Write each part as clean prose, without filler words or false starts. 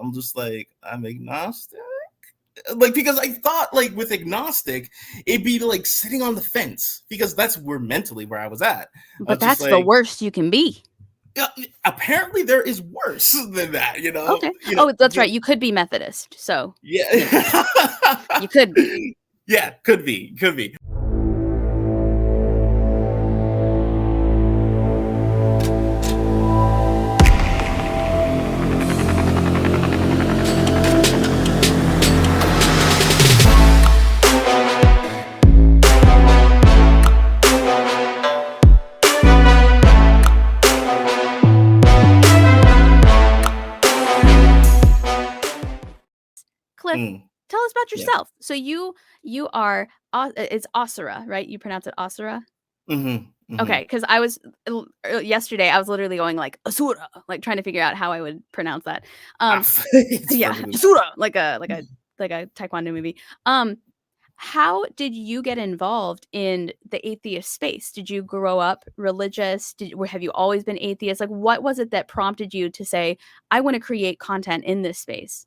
I'm just like, I'm agnostic. Like, because I thought like with agnostic, it'd be like sitting on the fence because that's mentally where I was at. I But was just that's the like, worst you can be. yeah, apparently there is worse than that, Okay. Oh, that's right. You could be Methodist. So, yeah. you could be. Yeah, could be. Cliff, tell us about Yeah. yourself. So you are it's Asura, right? You pronounce it Asura? Okay, because I was yesterday I was literally going like Asura, like trying to figure out how I would pronounce that. It's Yeah, perfectly Asura, like a taekwondo movie. How did you get involved in the atheist space? Did you grow up religious? Have you always been atheist? Like, what was it that prompted you to say, I want to create content in this space?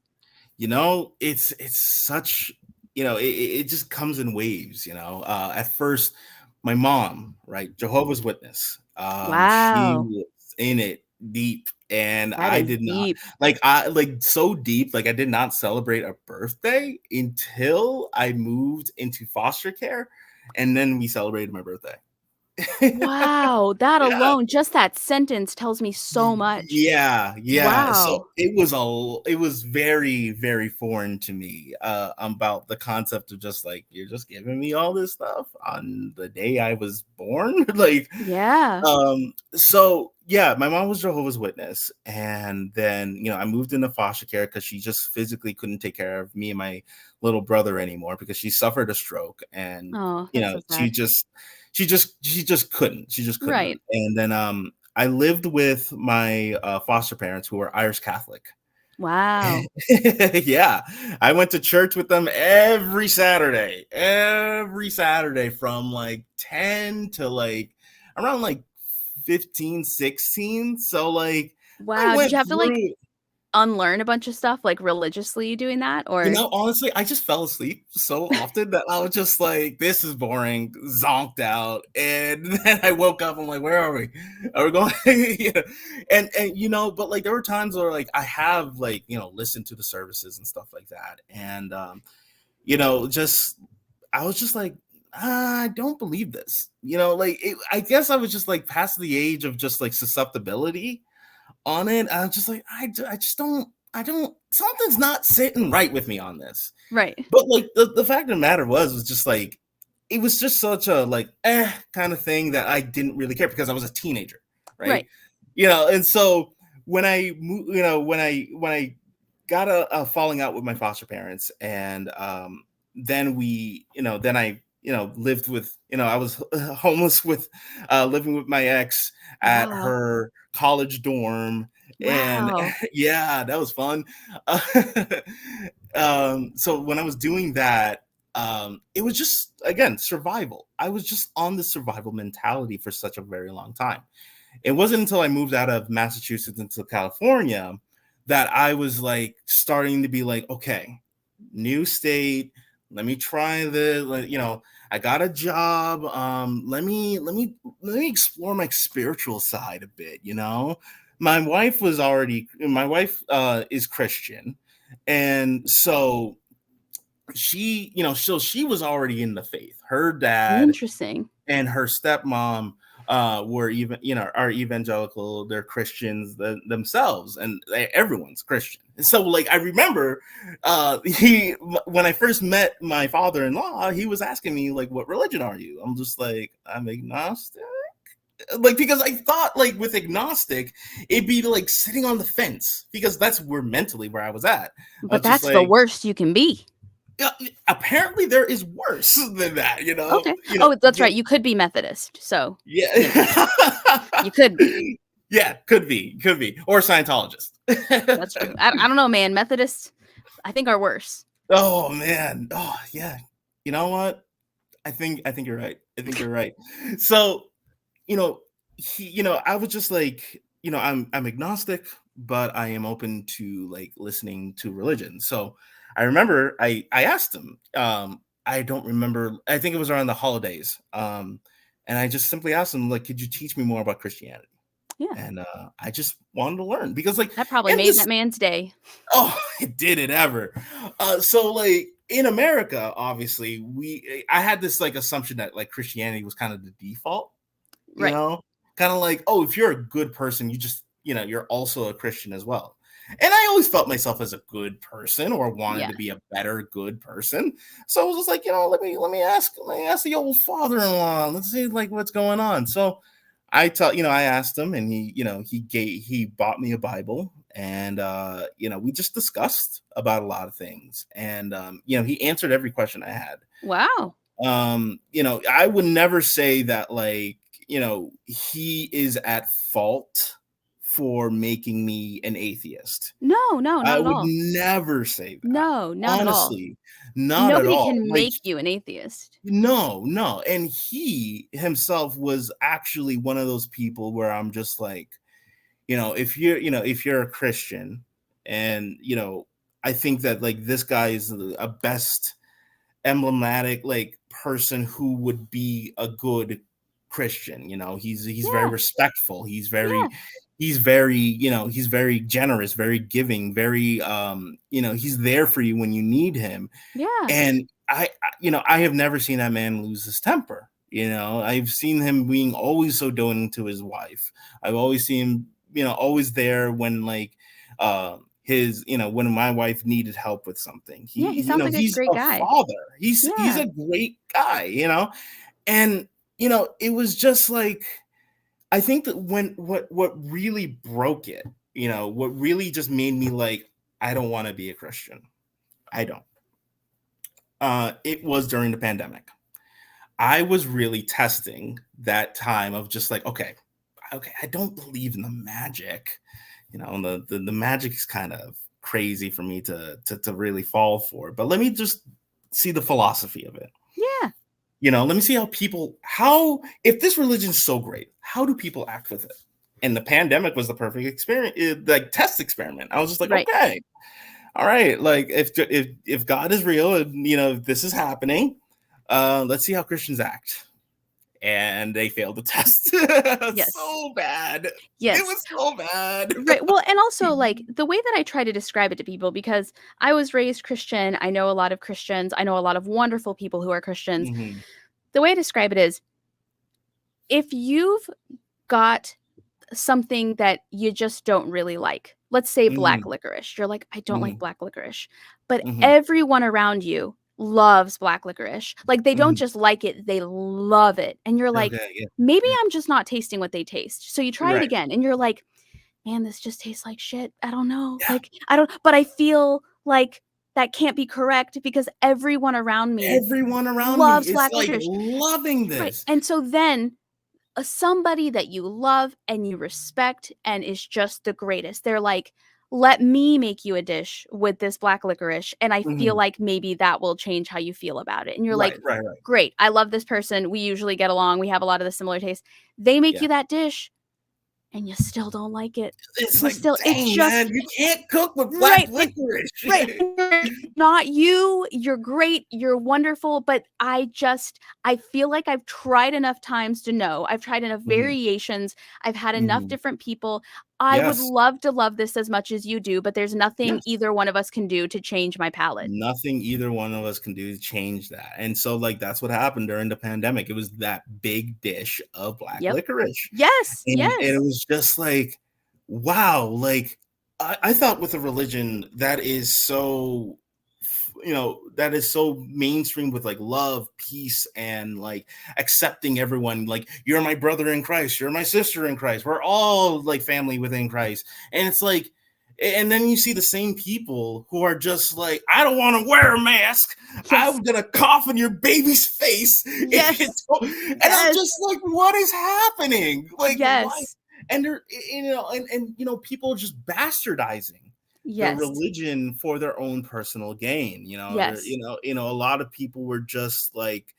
It's such, it just comes in waves. At first, my mom, right, Jehovah's Witness, she Wow, was in it deep, and that I is did not, deep. like so deep, like I did not celebrate a birthday until I moved into foster care, and then we celebrated my birthday. Wow, that Yeah. alone, just that sentence tells me so much. Yeah. So Wow. it was very, very foreign to me, about the concept of just like, you're just giving me all this stuff on the day I was born. Like, Yeah. so yeah, my mom was Jehovah's Witness, and then I moved into foster care because she just physically couldn't take care of me and my little brother anymore because she suffered a stroke, and Oh, that's so sad. she just couldn't. Right. And then I lived with my foster parents who were Irish Catholic. Wow. Yeah, I went to church with them every Saturday from like 10 to like around like 15, 16. So like I Wow, did went you have to, like, through. unlearn a bunch of stuff, like, religiously doing that, or Honestly, I just fell asleep so often that I was just like, this is boring, zonked out. And then I woke up, I'm like, where are we? Are we going? Yeah. And but like there were times where like I have like, listened to the services and stuff like that. And just I was just like, I don't believe this. I guess I was just like past the age of just like susceptibility on it. I'm just like, I just don't, something's not sitting right with me on this. Right. But like the fact of the matter was just like, it was just such a like, kind of thing that I didn't really care because I was a teenager. Right. Right. And so when I, when I got a falling out with my foster parents, and then then I, lived with, I was homeless with, living with my ex at Wow. her college dorm. And Wow. yeah, that was fun. So when I was doing that, it was just, again, survival. I was just on the survival mentality for such a very long time. It wasn't until I moved out of Massachusetts into California that I was like starting to be like, okay, new state, let me try this. I got a job. Let me explore my spiritual side a bit. My wife is Christian, and so she was already in the faith. Her dad Interesting. and her stepmom were even are evangelical. They're Christians themselves, and everyone's Christian. And so like I remember he when I first met my father-in-law, he was asking me like, what religion are you? I'm just like, I'm agnostic. Like, because I thought like with agnostic, it'd be like sitting on the fence because that's mentally where I was at. I But was just that's the like, worst you can be. yeah, apparently there is worse than that. Okay. Oh, that's right. You could be Methodist. So, Yeah. you could be. Yeah, could be, or Scientologist. That's true. I don't know, man. Methodists, I think, are worse. Oh man, oh yeah. You know what? I think you're right. I think you're right. So, you know, I was just like, I'm agnostic. but I am open to like listening to religion. So I remember I asked him. I don't remember. I think it was around the holidays. And I just simply asked him like, could you teach me more about Christianity? Yeah. And I just wanted to learn because like That probably in made this that man's day. oh, it did it ever. So like in America, obviously, I had this like assumption that like Christianity was kind of the default, you Right. know, kind of like, oh, if you're a good person, you just, you're also a Christian as well. And I always felt myself as a good person or wanted Yeah. to be a better good person. So I was just like, let me ask the old father-in-law. Let's see like what's going on. So I asked him and he bought me a Bible and we just discussed about a lot of things. And he answered every question I had. Wow. I would never say that like, he is at fault for making me an atheist. No, no, I not at would all. never say that. No, not at all. Honestly, not at Nobody all. can Like make you an atheist. no, no. And he himself was actually one of those people where I'm just like, if you're a Christian and, I think that like this guy is a best emblematic like person who would be a good Christian. He's very Yeah. respectful. Yeah. He's very generous, very giving, very he's there for you when you need him. Yeah. And I have never seen that man lose his temper. I've seen him being always so doting to his wife. I've always seen him, always there when like when my wife needed help with something. Yeah, he sounds like a He's great a guy. father. He's Yeah. a great guy. And it was just like I think that when what really broke it, what really just made me like I don't want to be a Christian. I don't. It was during the pandemic. I was really testing that time of just like, okay, I don't believe in the magic. And the magic is kind of crazy for me to really fall for. But let me just see the philosophy of it. Yeah. Let me see how if this religion is so great, how do people act with it? And the pandemic was the perfect experience, like test experiment. I was just like, Right. okay, all right, like if God is real and this is happening, let's see how Christians act. And they failed the test. Yes. So bad. It Yes. was so bad. Right. Well, and also like the way that I try to describe it to people, because I was raised Christian, I know a lot of Christians, I know a lot of wonderful people who are Christians. Mhm, The way I describe it is if you've got something that you just don't really like, let's say black mhm, licorice. You're like, I don't like mhm, black licorice. But mhm. everyone around you loves black licorice. Like they don't Mhm. just like it, they love it. And you're like, Okay, yeah, maybe yeah. I'm just not tasting what they taste. So you try it Right. again and you're like, man, this just tastes like shit. I don't know. Yeah. Like, I don't, but I feel like that can't be correct because everyone around me Everyone around me loves is, black like, licorice. loving Right. this. And so then somebody that you love and you respect and is just the greatest, they're like, let me make you a dish with this black licorice. And I feel Mhm. like maybe that will change how you feel about it. And you're Right, like, right, right. great. I love this person. We usually get along. We have a lot of the similar tastes. They make Yeah. you that dish and you still don't like it. It's You like, still, it's "Dang, man, just you can't cook with black right. licorice." Right. It's not you. You're great. You're wonderful. But I feel like I've tried enough times to know. I've tried enough Mhm, variations. I've had enough mhm. different people. I would Yes, love to love this as much as you do, but there's nothing yes. either one of us can do to change my palate. Nothing either one of us can do to change that, and so, like, that's what happened during the pandemic. It was that big dish of black Yep. licorice, Yes. and it Yes. was just like, wow, like, I thought with a religion that is so that is so mainstream with like love, peace, and like accepting everyone, like you're my brother in Christ, you're my sister in Christ, we're all like family within Christ. And it's like, and then you see the same people who are just like, I don't want to wear a mask, Yes. I'm gonna cough in your baby's face if you Yes. don't. And I'm Yes. just like, what is happening, like why? Yes. And they're and people just bastardizing the Yes. religion for their own personal gain. There, Yes. a lot of people were just like,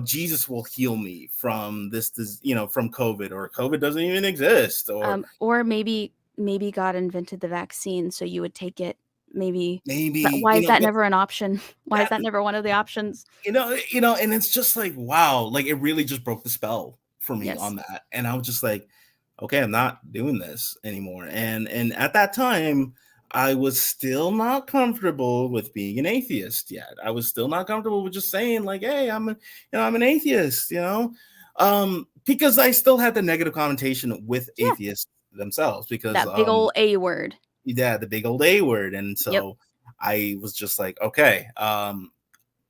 Jesus will heal me from this, from COVID, or COVID doesn't even exist, or Or maybe maybe God invented the vaccine so you would take it, maybe. But maybe, why you is know, that but never an option? Why is that, that never one of the options? and it's just like, wow, like it really just broke the spell for me Yes. on that. And I was just like, okay, I'm not doing this anymore. And at that time, I was still not comfortable with being an atheist yet. I was still not comfortable with just saying like, hey, I'm an atheist, because I still had the negative connotation with Yeah. atheists themselves because That big old A word. yeah, the big old A word. And Yep. so I was just like, okay,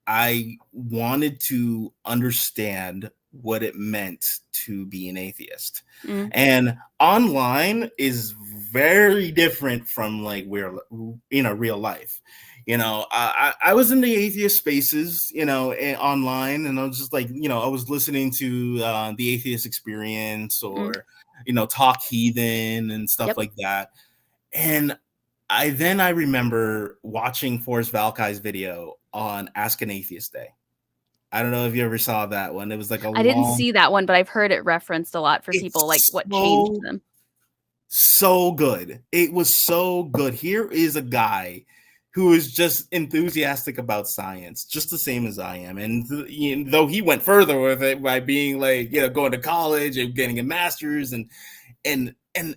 I wanted to understand what it meant to be an atheist. Mm. And online is very different from like where real life. I was in the atheist spaces, online, and I was just like, I was listening to the Atheist Experience Mm. or Talk Heathen and stuff Yep. like that. And I remember watching Forrest Valkai's video on Ask an Atheist Day. I don't know if you ever saw that one. It was like a I didn't long. see that one, but I've heard it referenced a lot for people, like, It's what changed them. so good. It was so good. Here is a guy who is just enthusiastic about science, just the same as I am. And though he went further with it by being like, going to college and getting a master's and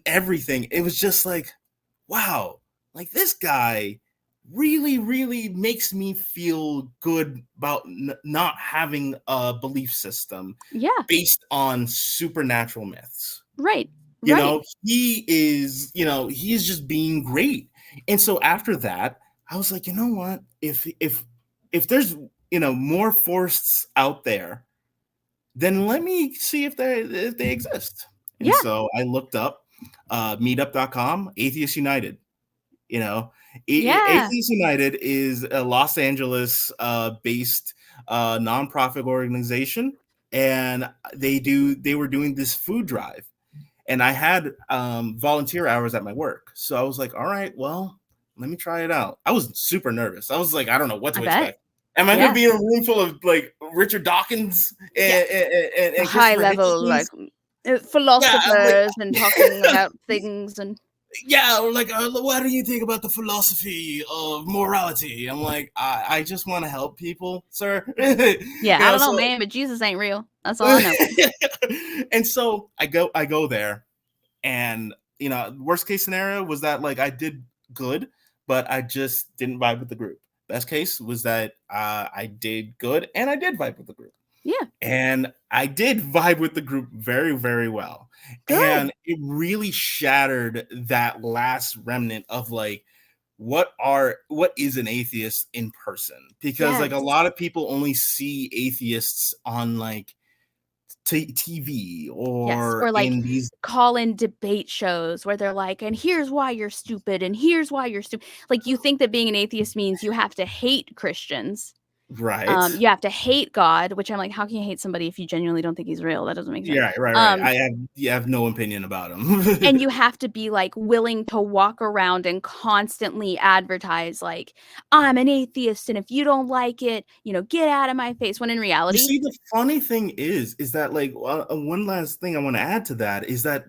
everything, it was just like, wow, like this guy really, really makes me feel good about not having a belief system Yeah. based on supernatural myths. Right. Right. He's just being great. And so after that, I was like, you know what? If there's more forests out there, then let me see if they exist. And Yeah. so I looked up meetup.com, Atheist United. You know, Yeah. Atheist United is a Los Angeles based nonprofit organization, and they were doing this food drive, and I had volunteer hours at my work, so I was like, all right, well, let me try it out. I was super nervous. I was like, I don't know what I to bet. expect. Am I going to Yeah. be in a room full of like Richard Dawkins Yeah. and High Christopher level, Hitchens? like, Yeah, I'm like, philosophers and talking about things and yeah, or like, what do you think about the philosophy of morality? I'm like, I just want to help people, sir. yeah, I don't know, So, man, but Jesus ain't real. That's all I know. and so I go there, and worst case scenario was that like I did good, but I just didn't vibe with the group. Best case was that I did good and I did vibe with the group. Yeah. And I did vibe with the group very, very well. Good. And it really shattered that last remnant of like, what is an atheist in person? Because like a Yes. lot of people only see atheists on like TV Yes, or or, like, in these. call-in debate shows where they're like, "And here's why you're stupid, and here's why you're stupid." Like, you think that being an atheist means you have to hate Christians. Right. You have to hate God, which I'm like, how can you hate somebody if you genuinely don't think he's real? That doesn't make sense. Yeah, right. I have no opinion about him. And you have to be, like, willing to walk around and constantly advertise, like, "I'm an atheist, and if you don't like it, get out of my face," when in You reality see, the funny thing is that like one last thing I want to add to that is that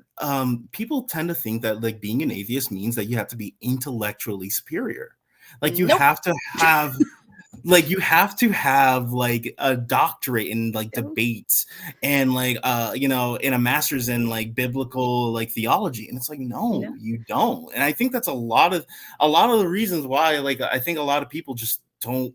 people tend to think that like being an atheist means that you have to be intellectually superior. Like nope. you have to have like a doctorate in like debates and like in a master's in like biblical like theology, and it's like, no, No. you don't. And I think that's a lot of the reasons why like I think a lot of people just don't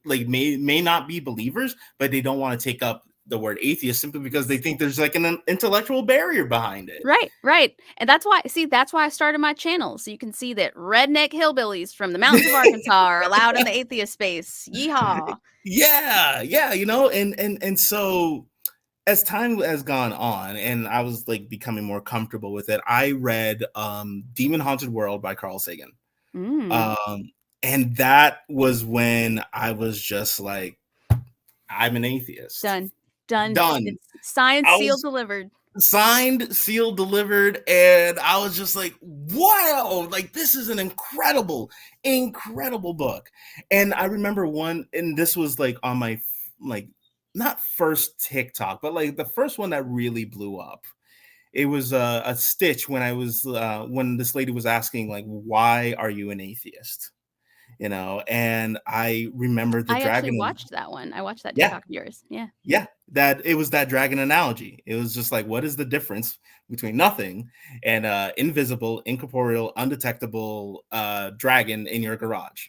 like may not be believers, but they don't want to take up the word atheist simply because they think there's like an intellectual barrier behind it. Right, right, and that's why I started my channel, so you can see that redneck hillbillies from the mountains of Arkansas are allowed in the atheist space. Yeehaw. Yeah, and so as time has gone on and I was like becoming more comfortable with it, I read Demon Haunted World by Carl Sagan. Mm, Um and that was when I was just like, I'm an atheist. done, done. Done. It's signed, I sealed, was delivered. signed, sealed, delivered, and I was just like, wow, like this is an incredible book. And I remember one, and this was like on my like not first TikTok, but like the first one that really blew up it was a stitch when I was when this lady was asking like, "Why are you an atheist?" You know, and I remember the I actually dragon. watched that one. I watched that Yeah, TikTok of yours. Yeah. yeah, that it was that dragon analogy. It was just like, what is the difference between nothing and invisible, incorporeal, undetectable dragon in your garage?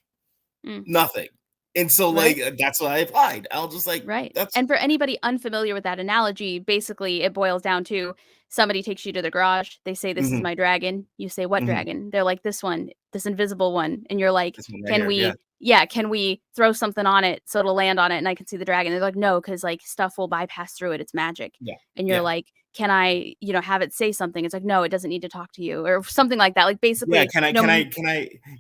Mm. Nothing. And so like Right. that's what I applied. I was just like, Right. that's And for anybody unfamiliar with that analogy, basically it boils down to somebody takes you to the garage. They say, "This is mhm, my dragon." You say, "What mhm. dragon?" They're like, "This one, this invisible one." And you're like, This one right "Can here. Yeah. we, yeah, can we throw something on it so it'll land on it and I can see the dragon?" They're like, "No, because like stuff will bypass through it. It's magic." Yeah. And you're Yeah. like, "Can I, have it say something?" It's like, "No, it doesn't need to talk to you," or something like that. Like Yeah, basically,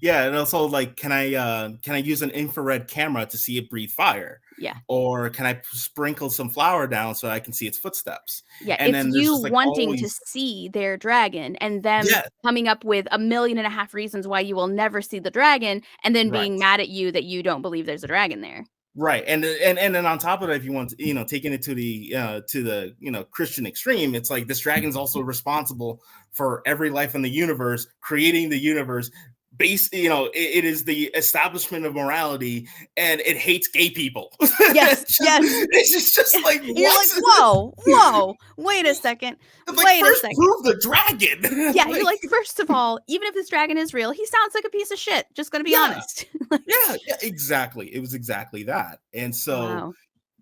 yeah, and also like can I use an infrared camera to see it breathe fire? yeah. Or can I sprinkle some flour down so I can see its footsteps? Yeah, And it's then there's you just like wanting to always see their dragon and them yeah, coming up with 1.5 million reasons why you will never see the dragon, and then right. being mad at you that you don't believe there's a dragon there. Right, and then on top of that, if you want to, taking it to the Christian extreme, it's like this dragon's also responsible for every life in the universe, creating the universe. It is the establishment of morality, and it hates gay people. Yes, yes. It's just Yeah, like and you're what? like, "Whoa, whoa, wait a second, It's like wait a first second." prove the dragon. Yeah, you're Like like, "First of all, even if this dragon is real, he sounds like a piece of shit, just gonna be yeah, honest." Like, yeah, exactly. It was exactly that, and so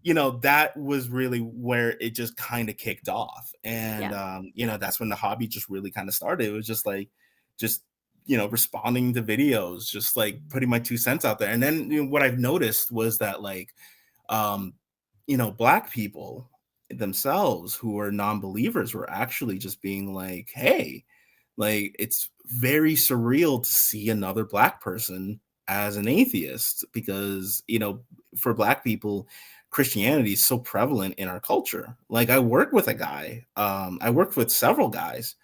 wow. that was really where it just kind of kicked off. And, Yeah, that's when the hobby just really kind of started. It was just like, just, responding to videos, just like putting my 2 cents out there. And then what I've noticed was that like, um, Black people themselves who are non-believers were actually just being like, hey, like it's very surreal to see another Black person as an atheist because, for Black people, Christianity is so prevalent in our culture. Like I work with a guy, I worked with several guys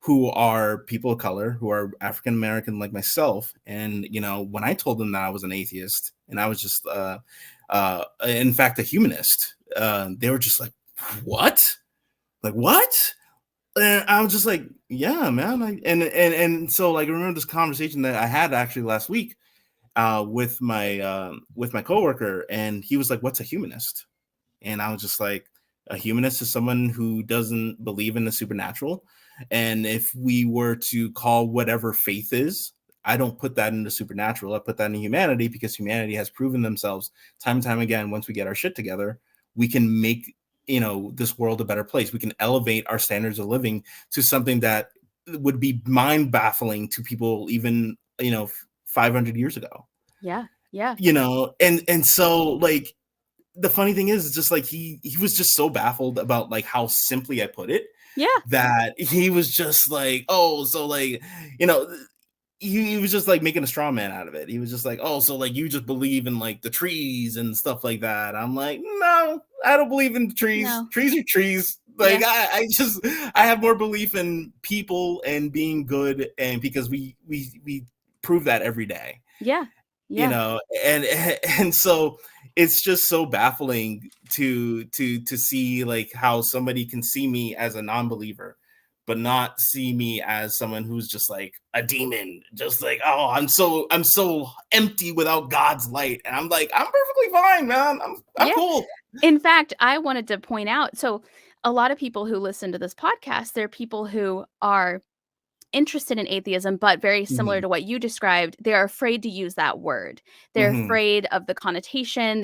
who are people of color, who are African American like myself. And, when I told them that I was an atheist and I was just in fact a humanist, they were just like, what? Like what? And I was just like, yeah, man. And so like I remember this conversation that I had actually last week with my coworker, and he was like, "What's a humanist?" And I was just like, "A humanist is someone who doesn't believe in the supernatural. And if we were to call whatever faith is, I don't put that in the supernatural. I put that in humanity because humanity has proven themselves time and time again. Once we get our shit together, we can make this world a better place. We can elevate our standards of living to something that would be mind baffling to people even 500 years ago." yeah, yeah, And so like the funny thing is just like he was just so baffled about like how simply I put it yeah, that he was just like, oh, so like you know he was just like making a straw man out of it. He was just like, oh, so like you just believe in like the trees and stuff like that. I'm like, no, I don't believe in trees. no, Trees are trees. Like yeah, I have more belief in people and being good, and because we prove that every day, yeah, yeah, and and so it's just so baffling to see like how somebody can see me as a non-believer but not see me as someone who's just like a demon, just like, oh, I'm so empty without God's light. And I'm like, I'm perfectly fine, man. I'm yeah. cool. In fact, I wanted to point out, so a lot of people who listen to this podcast, they're people who are interested in atheism, but very similar Hmm. to what you described, they're afraid to use that word. They're Hmm. afraid of the connotation.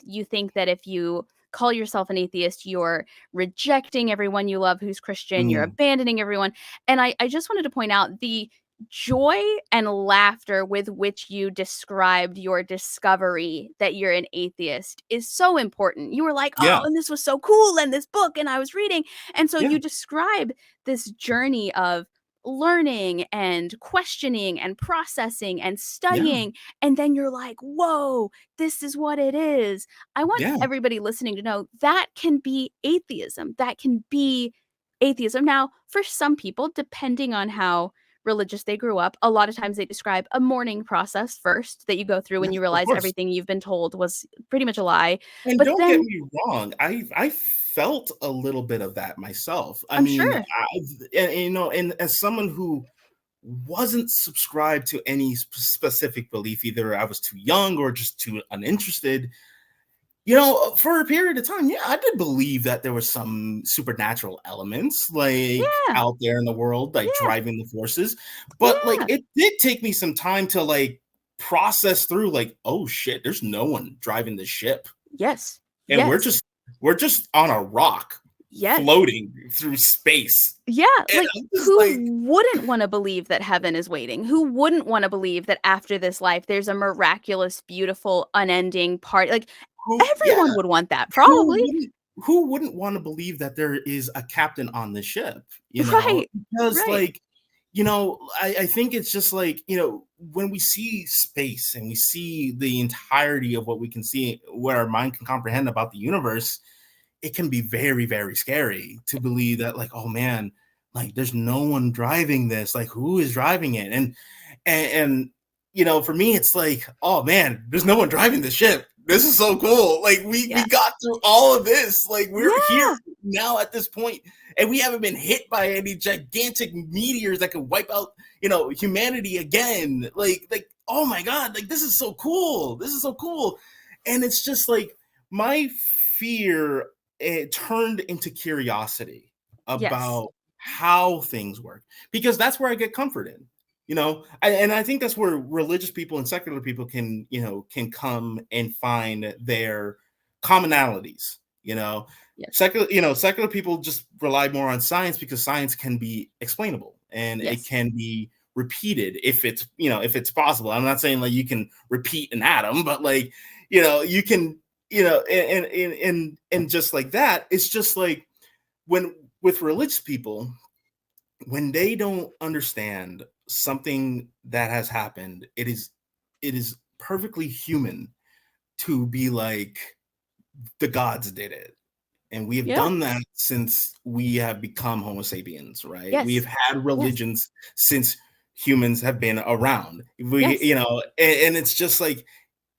You think that if you call yourself an atheist, you're rejecting everyone you love who's Christian, you're Hmm. abandoning everyone. And I just wanted to point out the joy and laughter with which you described your discovery that you're an atheist is so important. You were like, "Oh, Yeah. and this was so cool, and this book, and I was reading." And so Yeah. you describe this journey of learning and questioning and processing and Yeah. studying, and then you're like, "Whoa, this is what it is." I want Yeah. everybody listening to know that can be atheism. That can be atheism. Now, for some people, depending on how religious they grew up, a lot of times they describe a mourning process first that you go through when Yes, you of realize course. everything you've been told was pretty much a lie. And But don't get then me wrong, I felt a little bit of that myself. I I'm mean, sure. and as someone who wasn't subscribed to any specific belief, either I was too young or just too uninterested, for a period of time, yeah, I did believe that there was some supernatural elements like Yeah. out there in the world, like Yeah. driving the forces. But like Yeah. it did take me some time to like process through, like, oh shit, there's no one driving the ship. Yes. And Yes. we're just on a rock Yes. floating through space. Yeah, And like, I'm just like, who wouldn't wanna believe that heaven is waiting? Who wouldn't wanna believe that after this life, there's a miraculous, beautiful, unending part like, who yeah, everyone would want that, who probably. wouldn't who wouldn't want to believe that there is a captain on the ship, Right. Because Right. like, I think it's just like, when we see space and we see the entirety of what we can see, what our mind can comprehend about the universe, it can be very, very scary to believe that, like, oh man, like there's no one driving this. Like, who is driving it? And for me, it's like, oh man, there's no one driving the ship. This is so cool. Like we Yeah. got through all of this. Like we're here Yeah. now at this point, and we haven't been hit by any gigantic meteors that could wipe out, humanity again. Like, oh my god, like this is so cool. This is so cool. And it's just like my fear, it turned into curiosity Yes. about how things work, because that's where I get comfort in. And I think that's where religious people and secular people can come and find their commonalities. Yes. Secular people just rely more on science because science can be explainable and it Yes. can be repeated if it's possible. I'm not saying like you can repeat an atom, but like, you can, and just like that, it's just like when with religious people, when they don't understand something that has happened, it is perfectly human to be like, the gods did it. And we have Yeah. done that since we have become Homo sapiens, right? We have Yes. had Yes. religions since humans have been around. We, Yes. and it's just like,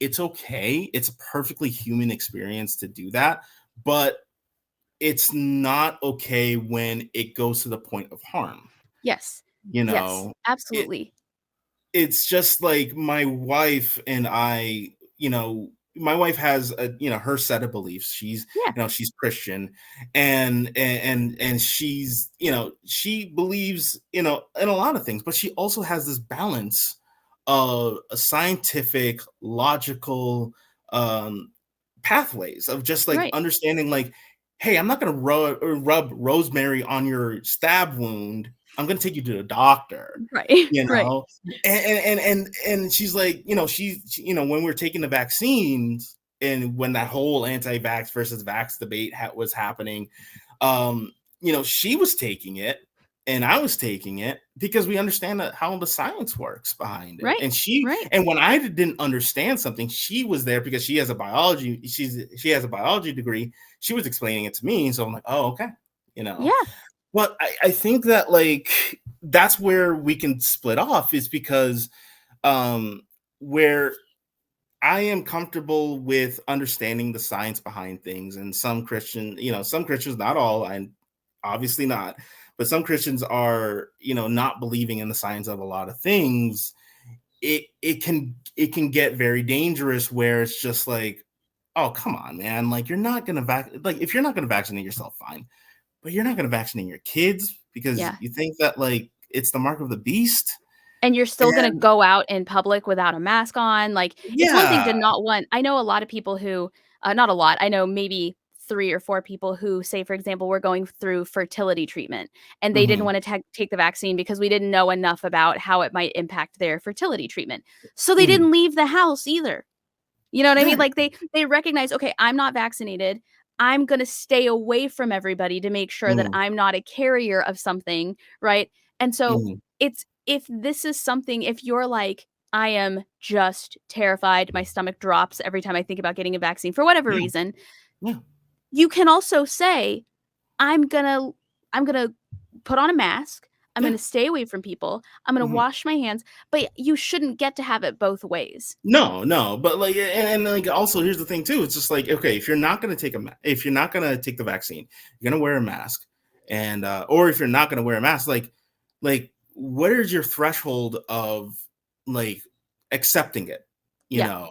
it's okay. It's a perfectly human experience to do that. But it's not okay when it goes to the point of harm. Yes. You Yes. know, it Absolutely. it's just like my wife and my wife has her set of beliefs. She's Yeah. she's Christian, and she believes in a lot of things, but she also has this balance of a scientific, logical pathways of just like Right. understanding, like, hey, I'm not going to rub rosemary on your stab wound. I'm going to take you to the doctor, Right. you Right. know and she's like, when we're taking the vaccines, and when that whole anti-vax versus vax debate was happening, she was taking it and I was taking it because we understand how the science works behind it. Right. Right. And when I didn't understand something, she was there because she has a biology degree. She was explaining it to me, so I'm like, oh, okay, you know. Yeah. But I think that, like, that's where we can split off, is because where I am comfortable with understanding the science behind things, and some Christians, not all, and obviously not, but some Christians are, not believing in the science of a lot of things. It can get very dangerous, where it's just like, oh, come on, man, like, you're not gonna like, if you're not gonna vaccinate yourself, fine, but you're not gonna vaccinate your kids because Yeah. you think that, like, it's the mark of the beast. And you're still gonna And go out in public without a mask on, like, it's one thing yeah. to not want I know a lot of people who not a lot, I know maybe 3 or 4 people who say, for example, we're going through fertility treatment, and they didn't Mhm. wanna take the vaccine because we didn't know enough about how it might impact their fertility treatment. So they Mhm. didn't leave the house either. You know what I mean? Yeah. Like, they recognize, "Okay, I'm not vaccinated. I'm gonna stay away from everybody to make sure that Mhm. I'm not a carrier of something," right? And so, Mhm. it's if this is something if you're like, "I am just terrified, my stomach drops every time I think about getting a vaccine," for whatever Yeah. reason, Yeah. you can also say, I'm gonna put on a mask. I'm Yeah. going to stay away from people. I'm going to Mhm. wash my hands. But you shouldn't get to have it both ways. No, no, but like, and like, also, here's the thing too. It's just like, okay, if you're not gonna if you're not gonna take the vaccine, you're gonna wear a mask, and or if you're not gonna wear a mask, like, where's your threshold of like accepting it? Yeah,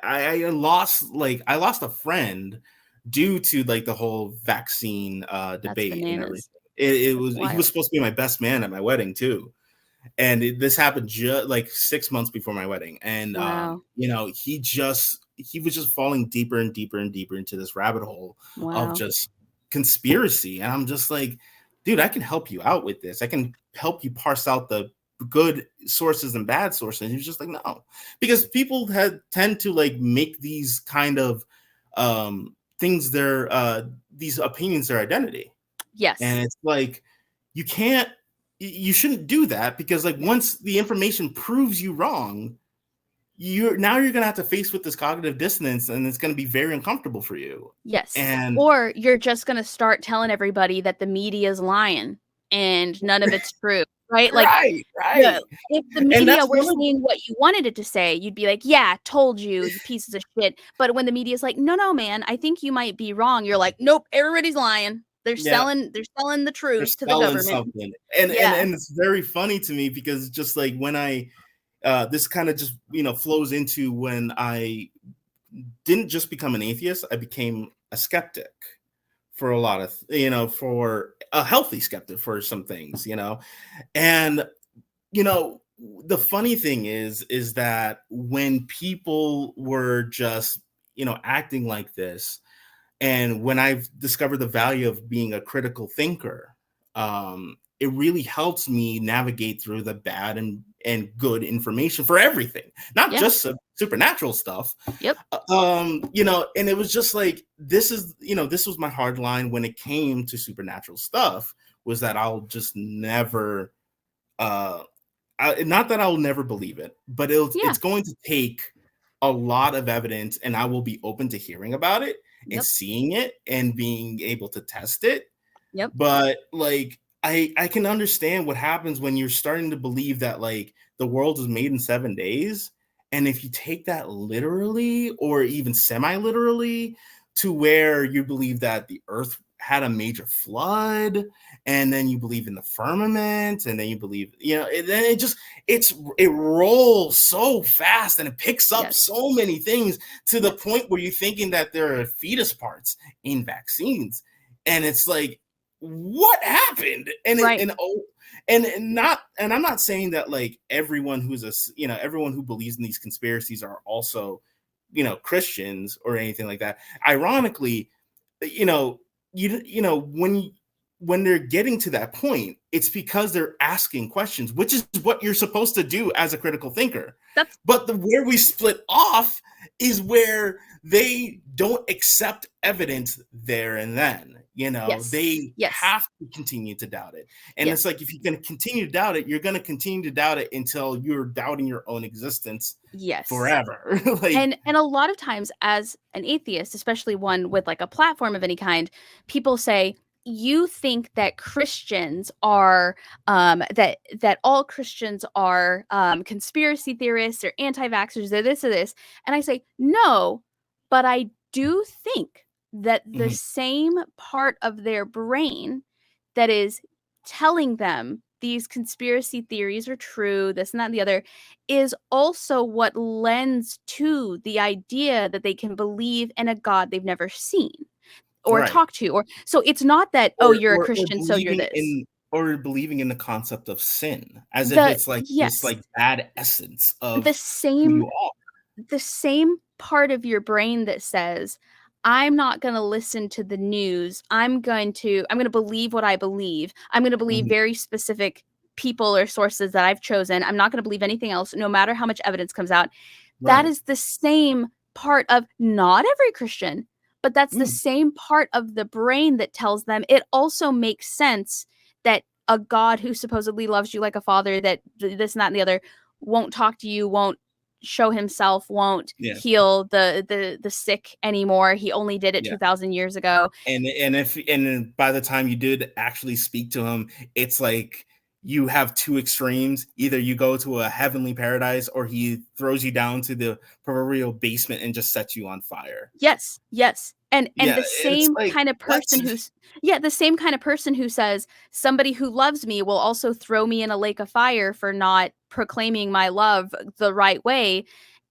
I lost a friend due to like the whole vaccine that's debate and everything. bananas. That's He was wild. supposed to be my best man at my wedding too, and this happened just like 6 months before my wedding, and Wow. he was just falling deeper and deeper and deeper into this rabbit hole of Wow. just conspiracy, and I'm just like, dude, I can help you out with this. I can help you parse out the good sources and bad sources. And he's just like, no, because people tend to like make these kind of things their these opinions their identity, Yes. and it's like, you can't you shouldn't do that, because like Yeah. once the information proves you wrong, you're gonna have to face with this cognitive dissonance, and it's gonna be very uncomfortable for you. Yes. And Or you're just going to start telling everybody that the media is lying and none of it's true, right? Like, right, the right. if the And media that's were one of saying what you wanted it to say, you'd be like, "Yeah, told you, you pieces of shit." But when the media's like, "No, no, man, I think you might be wrong." You're like, "Nope, everybody's lying. yeah, They're selling the they're truth to the selling government." something. And Yeah. it's very funny to me, because just like when I this kind of just flows into when I didn't just become an atheist, I became a skeptic for a lot of for a healthy skeptic for some things, and you know the funny thing is that when people were just acting like this, and when I've discovered the value of being a critical thinker, it really helps me navigate through the bad and good information for everything, not Yeah. just supernatural stuff. Yep. And it was just like, this was my hard line when it came to supernatural stuff, was that I'll just never, not that I'll never believe it, but Yeah. it's going to take a lot of evidence, and I will be open to hearing about it and Yep. seeing it and being able to test it. Yep. But like, I can understand what happens when you're starting to believe that like the world was made in 7 days. And if you take that literally, or even semi-literally, to where you believe that the earth had a major flood, and then you believe in the firmament, and then you believe, then it rolls so fast, and it picks up Yes. so many things, to the Yes. point where you're thinking that there are fetus parts in vaccines. And it's like, what happened? And it, Right. and I'm not saying that like everyone everyone who believes in these conspiracies are also Christians or anything like that. Ironically, you know when they're getting to that point, it's because they're asking questions, which is what you're supposed to do as a critical thinker. That's But where we split off is where they don't accept evidence there and then. yes. They Yes. have to continue to doubt it. And it's Yes. like, if you're going to continue to doubt it, you're going to continue to doubt it until you're doubting your own existence Yes. forever. Like, And a lot of times as an atheist, especially one with like a platform of any kind, people say, you think that Christians are that all Christians are conspiracy theorists or anti-vaxxers or this or this. And I say, no, but I do think that the mhm, same part of their brain that is telling them these conspiracy theories are true, this and that and the other, is also what lends to the idea that they can believe in a God they've never seen or right. talked to. Or so it's not that, oh, you're a Or Christian, so you're this. believing in the concept of sin, as if The it's like this Yes, like bad essence the of who same you are. the same part of your brain that says, I'm not going to listen to the news. I'm going to believe what I believe. I'm going to believe Mhm. very specific people or sources that I've chosen. I'm not going to believe anything else no matter how much evidence comes out. That Right. is the same part of not every Christian, but that's the Mm. same part of the brain that tells them it also makes sense that a God who supposedly loves you like a father, that this and that and the other, won't talk to you, won't show himself, won't Yeah. heal the sick anymore. He only did it Yeah. 2,000 years ago. And by the time you did actually speak to him, it's like you have two extremes. Either you go to a heavenly paradise, or he throws you down to the proverbial basement and just sets you on fire. Yes, yes. And Yeah, the it's same like kind of what? person who's yeah, the same kind of person who says somebody who loves me will also throw me in a lake of fire for not proclaiming my love the right way.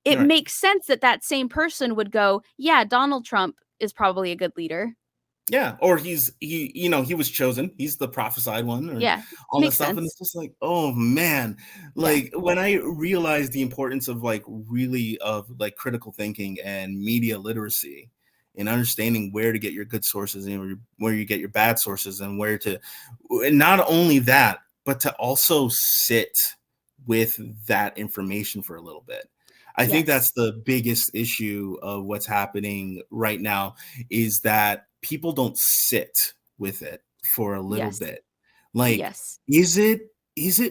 It Right. makes sense that that same person would go, "Yeah, Donald Trump is probably a good leader." Yeah, or he was chosen. He's the prophesied one, or Yeah, all this makes stuff, and sense. it's just like, oh man, Yeah. like when I realized the importance of like really of like critical thinking and media literacy, and understanding where to get your good sources and where you get your bad sources, and where to, and not only that, but to also sit with that information for a little bit. I think Yes. that's the biggest issue of what's happening right now, is that people don't sit with it for a little Yes. bit. Like, Yes. is it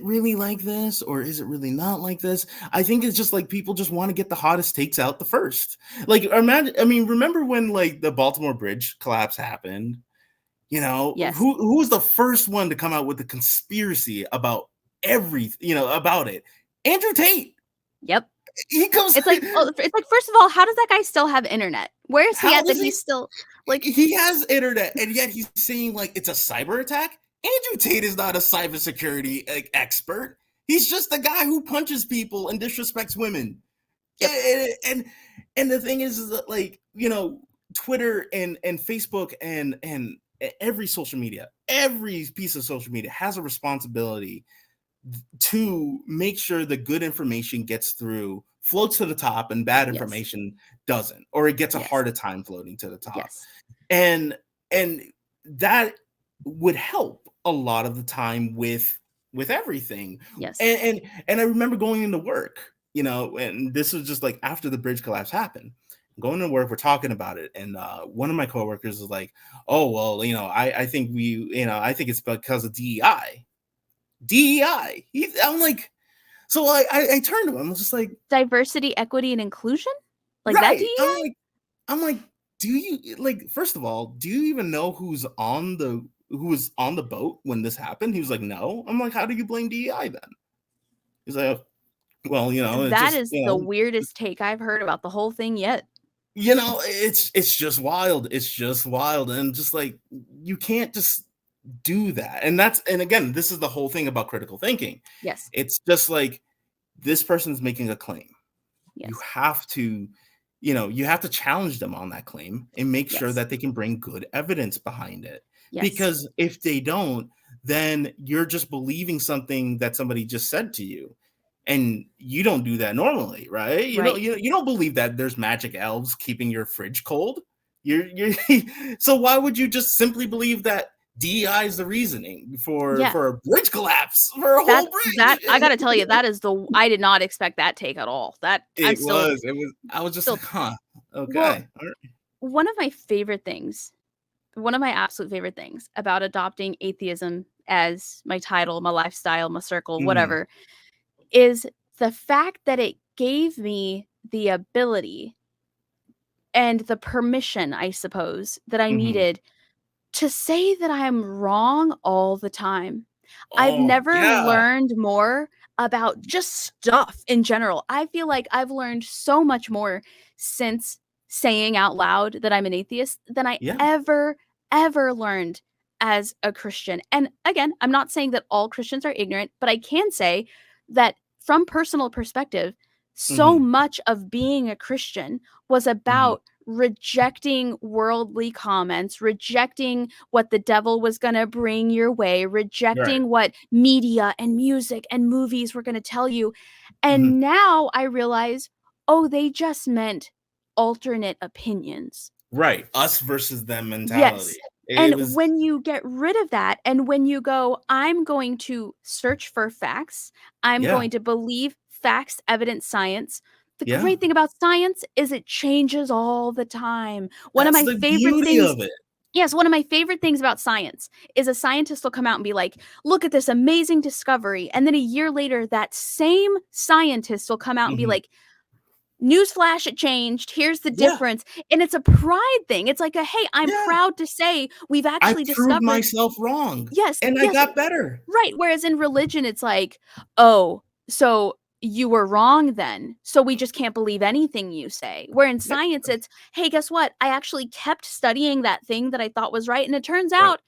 really like this, or is it really not like this? I think it's just like people just want to get the hottest takes out the first. Like, imagine, I mean, remember when like the Baltimore Bridge collapse happened? Yes. Who was the first one to come out with the conspiracy about everything, about it? Andrew Tate. Yep. He comes. It's like, first of all, how does that guy still have internet? Where is he How at that is he? he's still like He has internet, and yet he's saying like it's a cyber attack. Andrew Tate is not a cybersecurity expert. He's just a guy who punches people and disrespects women. yep. And the thing is that, like, Twitter and Facebook and every social media, every piece of social media has a responsibility to make sure the good information gets through, floats to the top, and bad Yes. information doesn't, or it gets a Yes. harder time floating to the top. Yes. And that would help a lot of the time with everything. Yes. And I remember going into work, and this was just like after the bridge collapse happened. Going to work, we're talking about it, and one of my coworkers is like, "Oh well, I think I think it's because of DEI." DEI. I'm like, so I turned to him. I was just like, Diversity, equity, and inclusion? Like that right. DEI? I'm like, do you like? First of all, do you even know who was on the boat when this happened? He was like, no. I'm like, how do you blame DEI then? He's like, well, it's That just is the weirdest take I've heard about the whole thing yet. it's just wild. It's just wild, and just like you can't just do that. And again, this is the whole thing about critical thinking. Yes. It's just like this person's making a claim. Yes. You have to challenge them on that claim and make sure Yes. that they can bring good evidence behind it. Yes. Because if they don't, then you're just believing something that somebody just said to you, and you don't do that normally, right? Right. You don't believe that there's magic elves keeping your fridge cold. You're so why would you just simply believe that DEI is the reasoning for a bridge collapse, for a whole bridge? That I gotta tell you, I did not expect that take at all. It was. I was just like, huh. Okay. Well, all right. one of my absolute favorite things about adopting atheism as my title, my lifestyle, my circle, whatever, is the fact that it gave me the ability and the permission, I suppose, that I needed to say that I am wrong all the time. I've Oh, never yeah. learned more about just stuff in general. I feel like I've learned so much more since saying out loud that I'm an atheist than I Yeah. ever learned as a Christian. And again, I'm not saying that all Christians are ignorant, but I can say that from personal perspective, so much of being a Christian was about rejecting worldly comments, rejecting what the devil was going to bring your way, Right. rejecting what media and music and movies were going to tell you. And now I realize, oh, they just meant alternate opinions. Right. Us versus them mentality. Yes. It And was. when you get rid of that, and when you go, I'm going to search for facts, I'm Yeah. going to believe facts, evidence, science. The Yeah. great thing about science is it changes all the time. One of That's my the favorite beauty things of it. Yes, one of my favorite things about science is a scientist will come out and be like, "Look at this amazing discovery." And then a year later, that same scientist will come out and be Mhm. like, newsflash, it changed. Here's the Yeah, difference. And it's a pride thing. It's like hey, I'm yeah. proud to say we've I actually proved discovered. myself wrong, Yes, and I yes, got better. right. Whereas in religion, it's like, oh, so you were wrong then. So we just can't believe anything you say. Where in Yeah, science, it's, hey, guess what? I actually kept studying that thing that I thought was right. And it turns right, out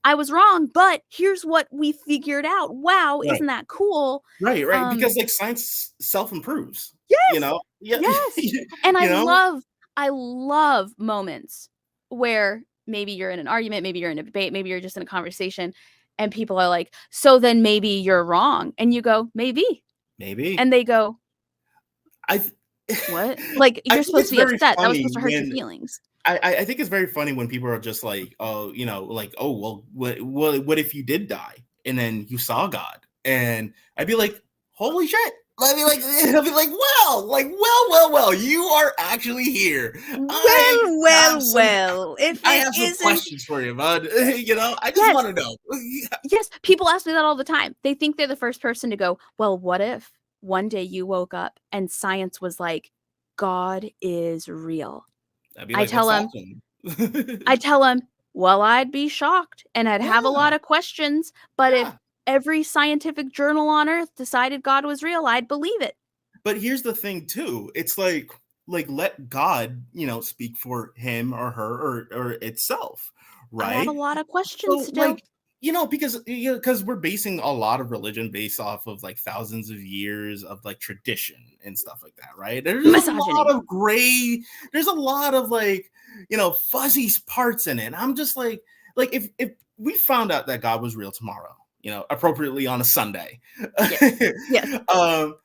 I was wrong, but here's what we figured out. Wow, right. isn't that cool? Right, Um, because, like, science self-improves, you yes, know? Yeah, yes. And you know? I love moments where maybe you're in an argument, maybe you're in a debate, maybe you're just in a conversation, and people are like, so then maybe you're wrong. And you go, maybe. Maybe. And they go, I th what? Like, I you're think supposed it's to be very upset. That was funny supposed to hurt your when feelings. I think it's very funny when people are just like, "Oh," like, "Oh, well, what if you did die and then you saw God?" And I'd be like, "Holy shit." I'd be like I'd be like, "Wow, like, well, you are actually here. I Well, have well, some well, if I it have some isn't. questions for you, bud." I just Yes, wanna know. yes. People ask me that all the time. They think they're the first person to go, well, what if one day you woke up and science was like, God is real? I'd be I like, "Let's tell talk them, to him." I tell them, well, I'd be shocked and I'd have a Yeah, lot of questions, but if yeah. every scientific journal on earth decided God was real, I'd believe it. But here's the thing too. It's like let God, speak for him or her or itself, I'd have a right? lot of questions So still. like, because we're basing a lot of religion based off of like thousands of years of like tradition and stuff like that, right? There's a lot Misogyny. of there's a lot of like, fuzzy parts in it. I'm just like if we found out that God was real tomorrow, appropriately on a Sunday, Yes. Yes. um,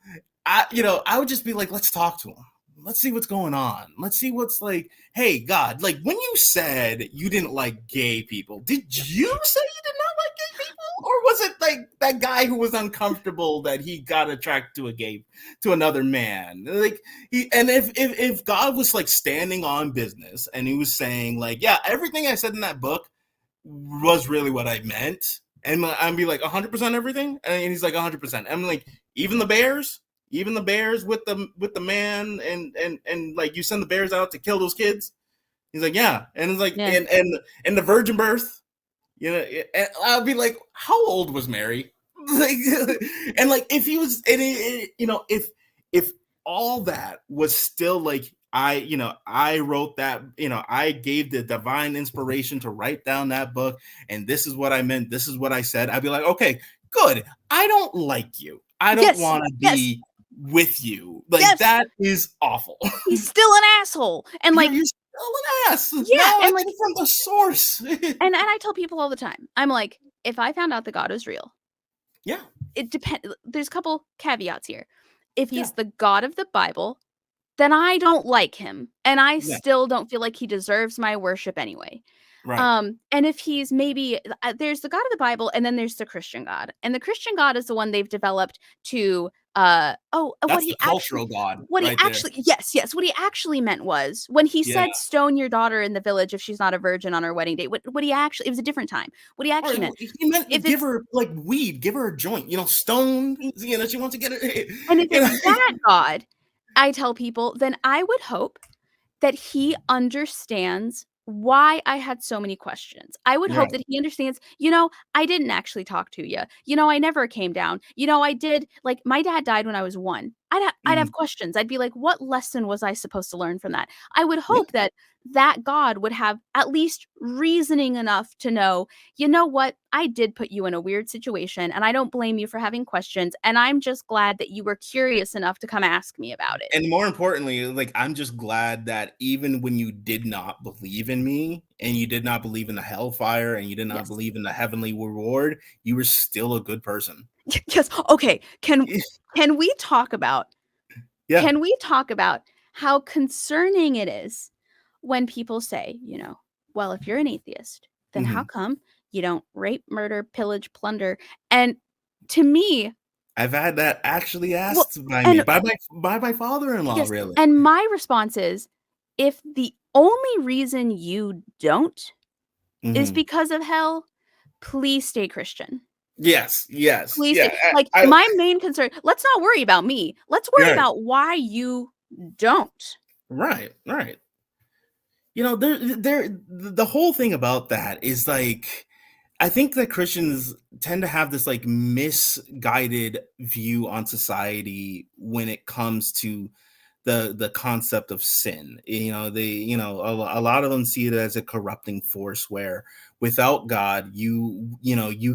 I would just be like, let's talk to him. Let's see what's going on. Let's see what's like, hey, God, like when you said you didn't like gay people, did you say you did not like gay people? Or was it like that guy who was uncomfortable that he got attracted to another man? Like and if God was like standing on business and he was saying, like, yeah, everything I said in that book was really what I meant. And I'd be like 100% everything, and he's like 100%. I'm like, even the bears, with the man, and like you send the bears out to kill those kids. He's like, yeah, and it's like, Yeah. and the virgin birth, and I'd be like, how old was Mary? Like, and like if he was, and if all that was still like I wrote that, I gave the divine inspiration to write down that book, and this is what I meant, this is what I said, I'd be like, okay, good. I don't like you. I don't Yes. want to Yes. be with you. Like Yes. that is awful. He's still an asshole. And like, You're still an ass. yeah, No, I and get like, it from the source. and I tell people all the time, I'm like, if I found out that God is real, Yeah, it depends. There's a couple caveats here. If yeah, he's the God of the Bible, then I don't like him, and I yeah. still don't feel like he deserves my worship anyway. Right. And if he's maybe there's the God of the Bible, and then there's the Christian God, and the Christian God is the one they've developed to That's the cultural God what he right there. actually yes, what he actually meant was when he Yeah. said stone your daughter in the village if she's not a virgin on her wedding day. What he actually, it was a different time. What he Or actually meant, he meant if give it's her like weed, give her a joint, stoned. She wants to get it. and if You it's know, that God, I tell people, then I would hope that he understands why I had so many questions. I would hope right. that he understands, I didn't actually talk to you. I never came down. I did, like, my dad died when I was 1. I'd have Mhm. questions. I'd be like, what lesson was I supposed to learn from that? I would Yeah. hope that that God would have at least reasoning enough to know, you know what? I did put you in a weird situation and I don't blame you for having questions. And I'm just glad that you were curious enough to come ask me about it. And more importantly, like I'm just glad that even when you did not believe in me and you did not believe in the hellfire and you did not Yes. believe in the heavenly reward, you were still a good person. Yes. Okay. Can we talk about Yeah. how concerning it is when people say, well, if you're an atheist, then how Mhm. come you don't rape, murder, pillage, plunder? And to me, I've had that actually well, asked by me and by my father-in-law, yes, really. and my response is, if the only reason you don't is Mhm. because of hell, please stay Christian. Yes, yes, Please yeah. stay. Like, I my main concern, let's not worry about me. Let's worry Right. about why you don't. Right, right. You know, the whole thing about that is like, I think that Christians tend to have this like misguided view on society when it comes to the concept of sin. You know, a lot of them see it as a corrupting force where without God, you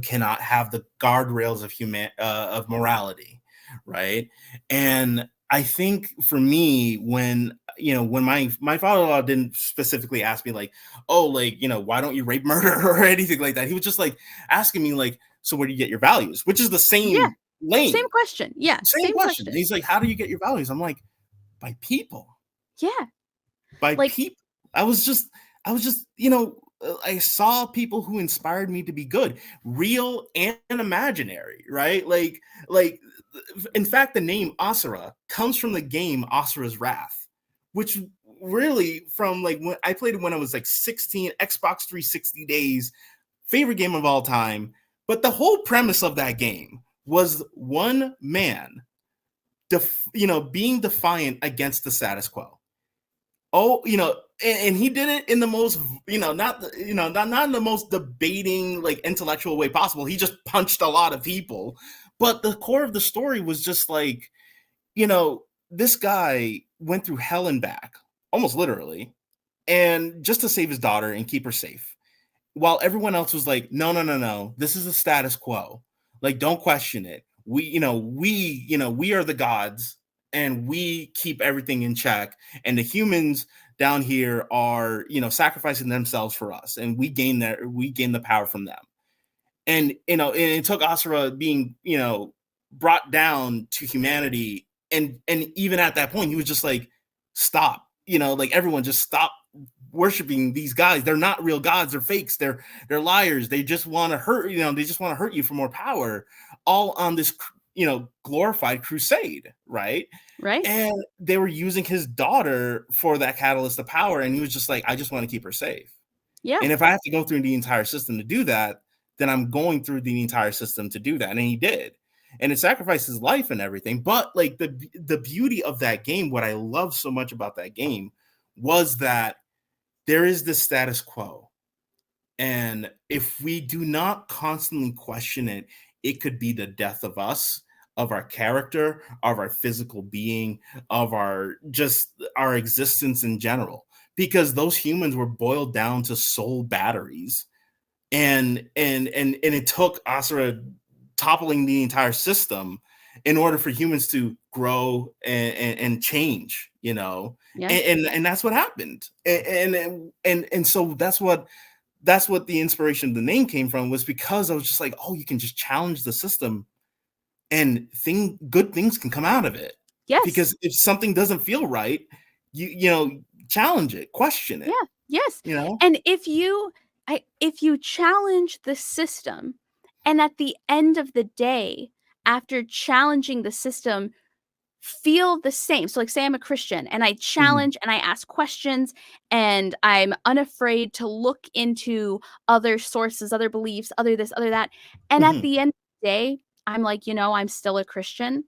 cannot have the guardrails of of morality, right? And I think for me, when my father-in-law didn't specifically ask me like, oh, like, why don't you rape, murder, or anything like that. He was just like asking me like, so where do you get your values? Which is the Yeah, same same lane, question. Yeah, same same question. And question. he's like, how do you get your values? I'm like, by people, Yeah, by like, people. I was just, I saw people who inspired me to be good, real and imaginary, right? Like, in fact, the name Asura comes from the game Asura's Wrath, which really from like when I played it when I was like 16, Xbox 360 days, favorite game of all time. But the whole premise of that game was one man, being defiant against the status quo. Oh, and he did it in the most, not in the most debating, like intellectual way possible. He just punched a lot of people. But the core of the story was just like, this guy went through hell and back, almost literally, and just to save his daughter and keep her safe, while everyone else was like, no, no, no, no, this is the status quo. Like, don't question it. We are the gods and we keep everything in check. And the humans down here are, sacrificing themselves for us. And we gain the power from them. And, and it took Asura being, brought down to humanity. And even at that point, he was just like, stop, like everyone just stop worshiping these guys. They're not real gods. They're fakes. They're liars. They just want to hurt, they just want to hurt you for more power, all on this, glorified crusade, right? right? And they were using his daughter for that catalyst of power. And he was just like, I just want to keep her safe. Yeah, And if I have to go through the entire system to do that, then I'm going through the entire system to do that. And he did. And it sacrificed his life and everything. But like the beauty of that game, what I love so much about that game was that there is this status quo. And if we do not constantly question it, it could be the death of us, of our character, of our physical being, of our existence in general. Because those humans were boiled down to soul batteries. And it took Asura toppling the entire system in order for humans to grow and change, yeah, and that's what happened. And so that's what the inspiration of the name came from, was because I was just like, oh, you can just challenge the system and good things can come out of it. yes, Because if something doesn't feel right, challenge it, question yeah, it, yes. you know? And if you challenge the system, and at the end of the day, after challenging the system, feel the same. So, like, say I'm a Christian and I Mhm, challenge and I ask questions and I'm unafraid to look into other sources, other beliefs, other this, other that. And at mhm, the end of the day, I'm like, I'm still a Christian.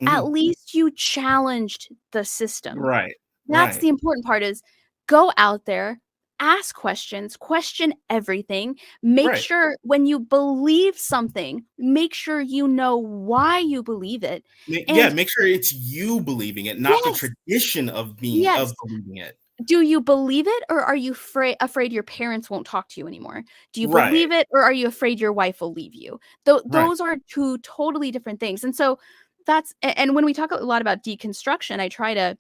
At mhm. least you challenged the system. Right, That's right. the important part is go out there, ask questions, question everything, make Right. sure when you believe something, make sure you know why you believe it. Yeah, And make sure it's you believing it, not the yes, tradition of yes. believing it. Do you believe it or are you afraid your parents won't talk to you anymore? Do you Right, believe it or are you afraid your wife will leave you? right, Those are two totally different things. And so and when we talk a lot about deconstruction, I try to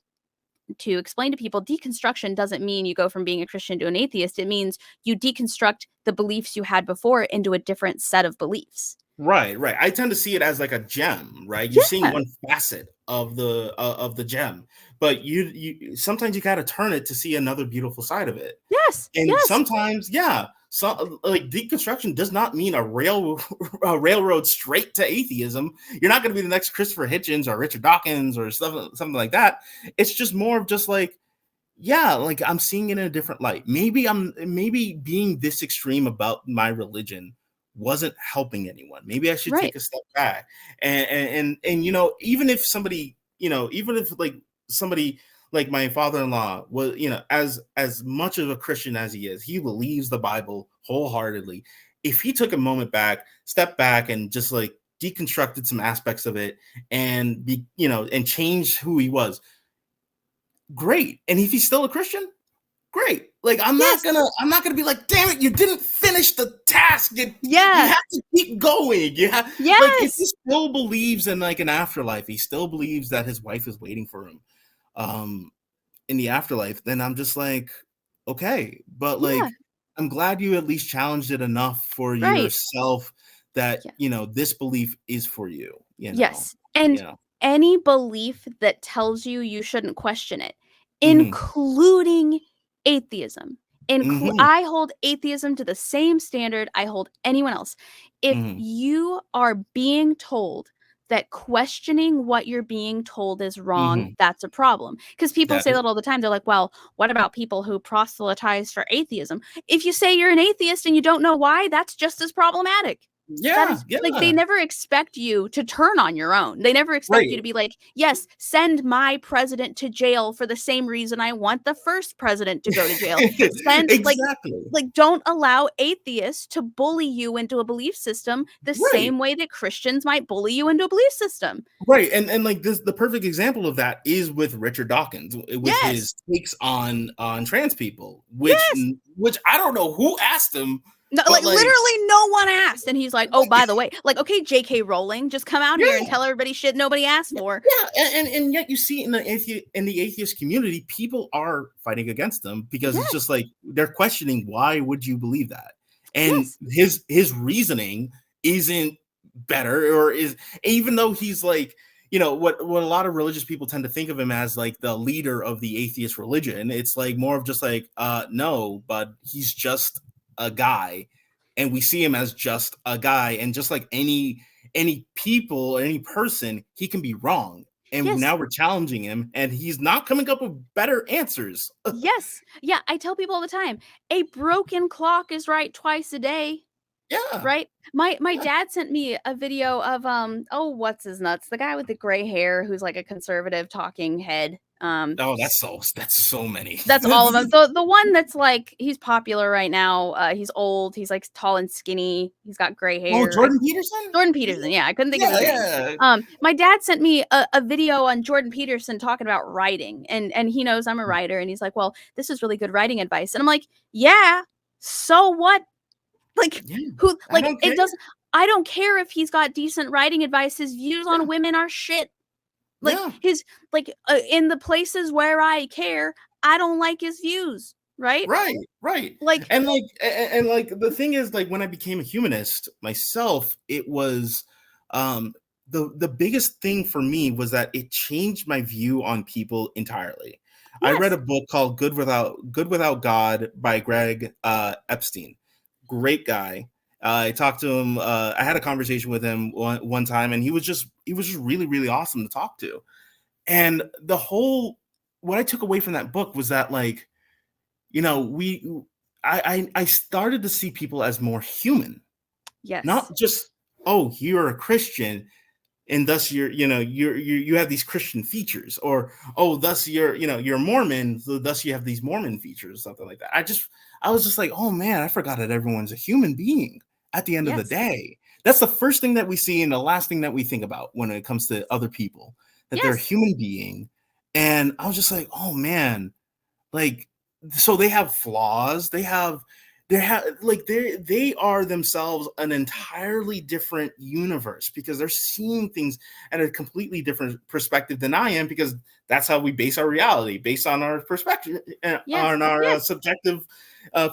explain to people deconstruction doesn't mean you go from being a Christian to an atheist. It means you deconstruct the beliefs you had before into a different set of beliefs. right. I tend to see it as like a gem, right? You're seeing Yeah. one facet of the gem, but you sometimes you gotta turn it to see another beautiful side of it. Yes. And Yes. sometimes, yeah, like deconstruction does not mean a railroad straight to atheism. You're not going to be the next Christopher Hitchens or Richard Dawkins or something like that. It's just more of just like, yeah, like I'm seeing it in a different light. Maybe being this extreme about my religion wasn't helping anyone. Maybe I should Right. take a step back. And even if somebody, even if like somebody like my father-in-law was, as much of a Christian as he is, he believes the Bible wholeheartedly. If he took a moment back, stepped back, and just like deconstructed some aspects of it, and and changed who he was, great. And if he's still a Christian, great. Like Yes. I'm not gonna be like, damn it, you didn't finish the task. You Yeah. have to keep going. You have, like, if he Yes. still believes in like an afterlife, he still believes that his wife is waiting for him um in the afterlife, then I'm just like, okay. But Yeah. like, I'm glad you at least challenged it enough for Right. yourself that Yeah. this belief is for you, Yes. you And know. any belief that tells you you shouldn't question it, Mm-hmm. including atheism. Mm-hmm. I hold atheism to the same standard I hold anyone else. If Mm-hmm. you are being told that questioning what you're being told is wrong, Mm-hmm. that's a problem. Because people That say is, that all the time. They're like, well, what about people who proselytize for atheism? If you say you're an atheist and you don't know why, that's just as problematic. That yeah, is like they yeah. never expect you to turn on your own. They never expect you Right. to be like, "Yes, send my president to jail for the same reason I want the first president to go to jail." Send Exactly. don't allow atheists to bully you into a belief system the Right. same way that Christians might bully you into a belief system. Right. And like this, the perfect example of that is with Richard Dawkins with his Yes. takes on trans people, Yes. which I don't know who asked him, No, but like like, literally no one asked. And he's like, "Oh, by the way, like, okay, JK Rowling, just come out here and yeah. tell everybody shit nobody asked for." Yeah, and yet you see in the atheist community, people are fighting against them because it's just Yes. like they're questioning, why would you believe that? And Yes. his reasoning isn't better, or is, even though he's like, what a lot of religious people tend to think of him as, like the leader of the atheist religion. It's like more of just like, no, but he's just a guy, and we see him as just a guy, and just like any people or any person, he can be wrong. And Yes. now we're challenging him, and he's not coming up with better answers. Yes. Yeah, I tell people all the time, a broken clock is right twice a day, Yeah, right? My yeah. dad sent me a video of oh, what's his nuts? The guy with the gray hair who's like a conservative talking head. Oh, that's so many. That's all of them. The one that's like he's popular right now. He's old. He's like tall and skinny. He's got gray Oh, hair. Jordan Peterson. Jordan Peterson. Yeah, I couldn't think of Yeah, his name. yeah, My dad sent me a video on Jordan Peterson talking about writing, and he knows I'm a writer, and he's like, "Well, this is really good writing advice," and I'm like, "Yeah, so what? Like, yeah. who? I Like, don't care. it doesn't. I don't care if he's got decent writing advice. His views Yeah, on women are shit. Like yeah. his in the places where I care, I don't like his views. Right? Right, right. Like, And like the thing is, like when I became a humanist myself, it was the biggest thing for me was that it changed my view on people entirely. I read yes, a book called Good Without God by Greg Epstein. Great guy. I talked to him. I had a conversation with him one time, and he was just really, really awesome to talk to. And what I took away from that book was that, like, we I started to see people as more human, yes, not just, oh, you're a Christian and thus you have these Christian features, or oh, thus you're Mormon, so thus you have these Mormon features, something like that. I was just like, oh man, I forgot that everyone's a human being at the end of the yes, day. That's the first thing that we see and the last thing that we think about when it comes to other people, that they're a yes, human being. And I was just like, oh man, like, so they have flaws, they are themselves an entirely different universe, because they're seeing things at a completely different perspective than I am, because that's how we base our reality, based on our perspective, yes, on our yes, subjective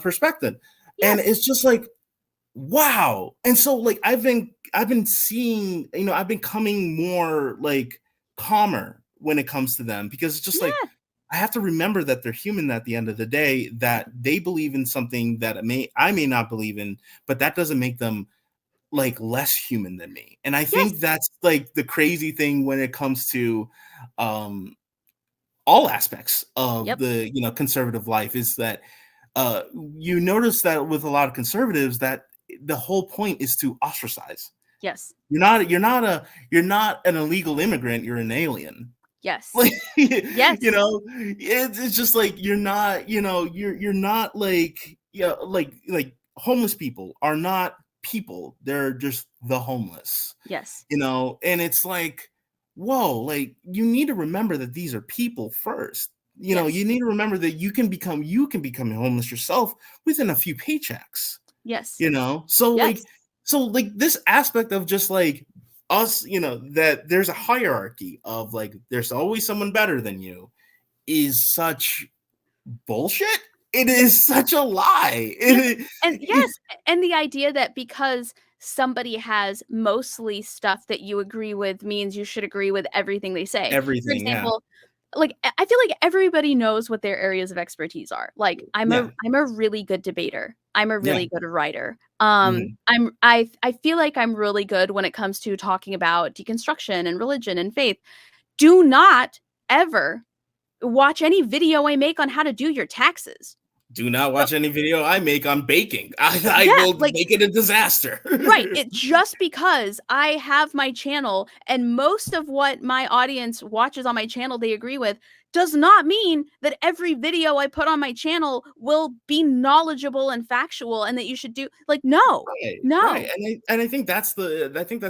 perspective. And yes, it's just like, wow. And so like I've been seeing, I've been coming more like calmer when it comes to them, because it's just like, yeah, I have to remember that they're human at the end of the day, that they believe in something that I may not believe in, but that doesn't make them like less human than me. And I think yes, that's like the crazy thing when it comes to um all aspects of yep, the conservative life, is that you notice that with a lot of conservatives, that the whole point is to ostracize. yes, You're not an illegal immigrant, you're an alien. Yes. Like, Yes. it's just like you're not, you're not like, like homeless people are not people. They're just the homeless, Yes. and it's like, whoa, like you need to remember that these are people first. You Yes. need to remember that you can become homeless yourself within a few paychecks. Yes. So like, Yes. this aspect of just like us, that there's a hierarchy of like there's always someone better than you is such bullshit. It is such a lie. Yes, and yes, and the idea that because somebody has mostly stuff that you agree with means you should agree with everything they say. For Everything, yeah. example, like, I feel like everybody knows what their areas of expertise are. Like, Yeah. I'm a really good debater. I'm a Yeah. really good writer. Mhm. I feel like I'm really good when it comes to talking about deconstruction and religion and faith. Do not ever watch any video I make on how to do your taxes. Do not Don't watch any video I make on baking. I Yeah, will like make it a disaster. right, it just because I have my channel and most of what my audience watches on my channel they agree with does not mean that every video I put on my channel will be knowledgeable and factual and that you should do like no. Right, right, No. and I think that's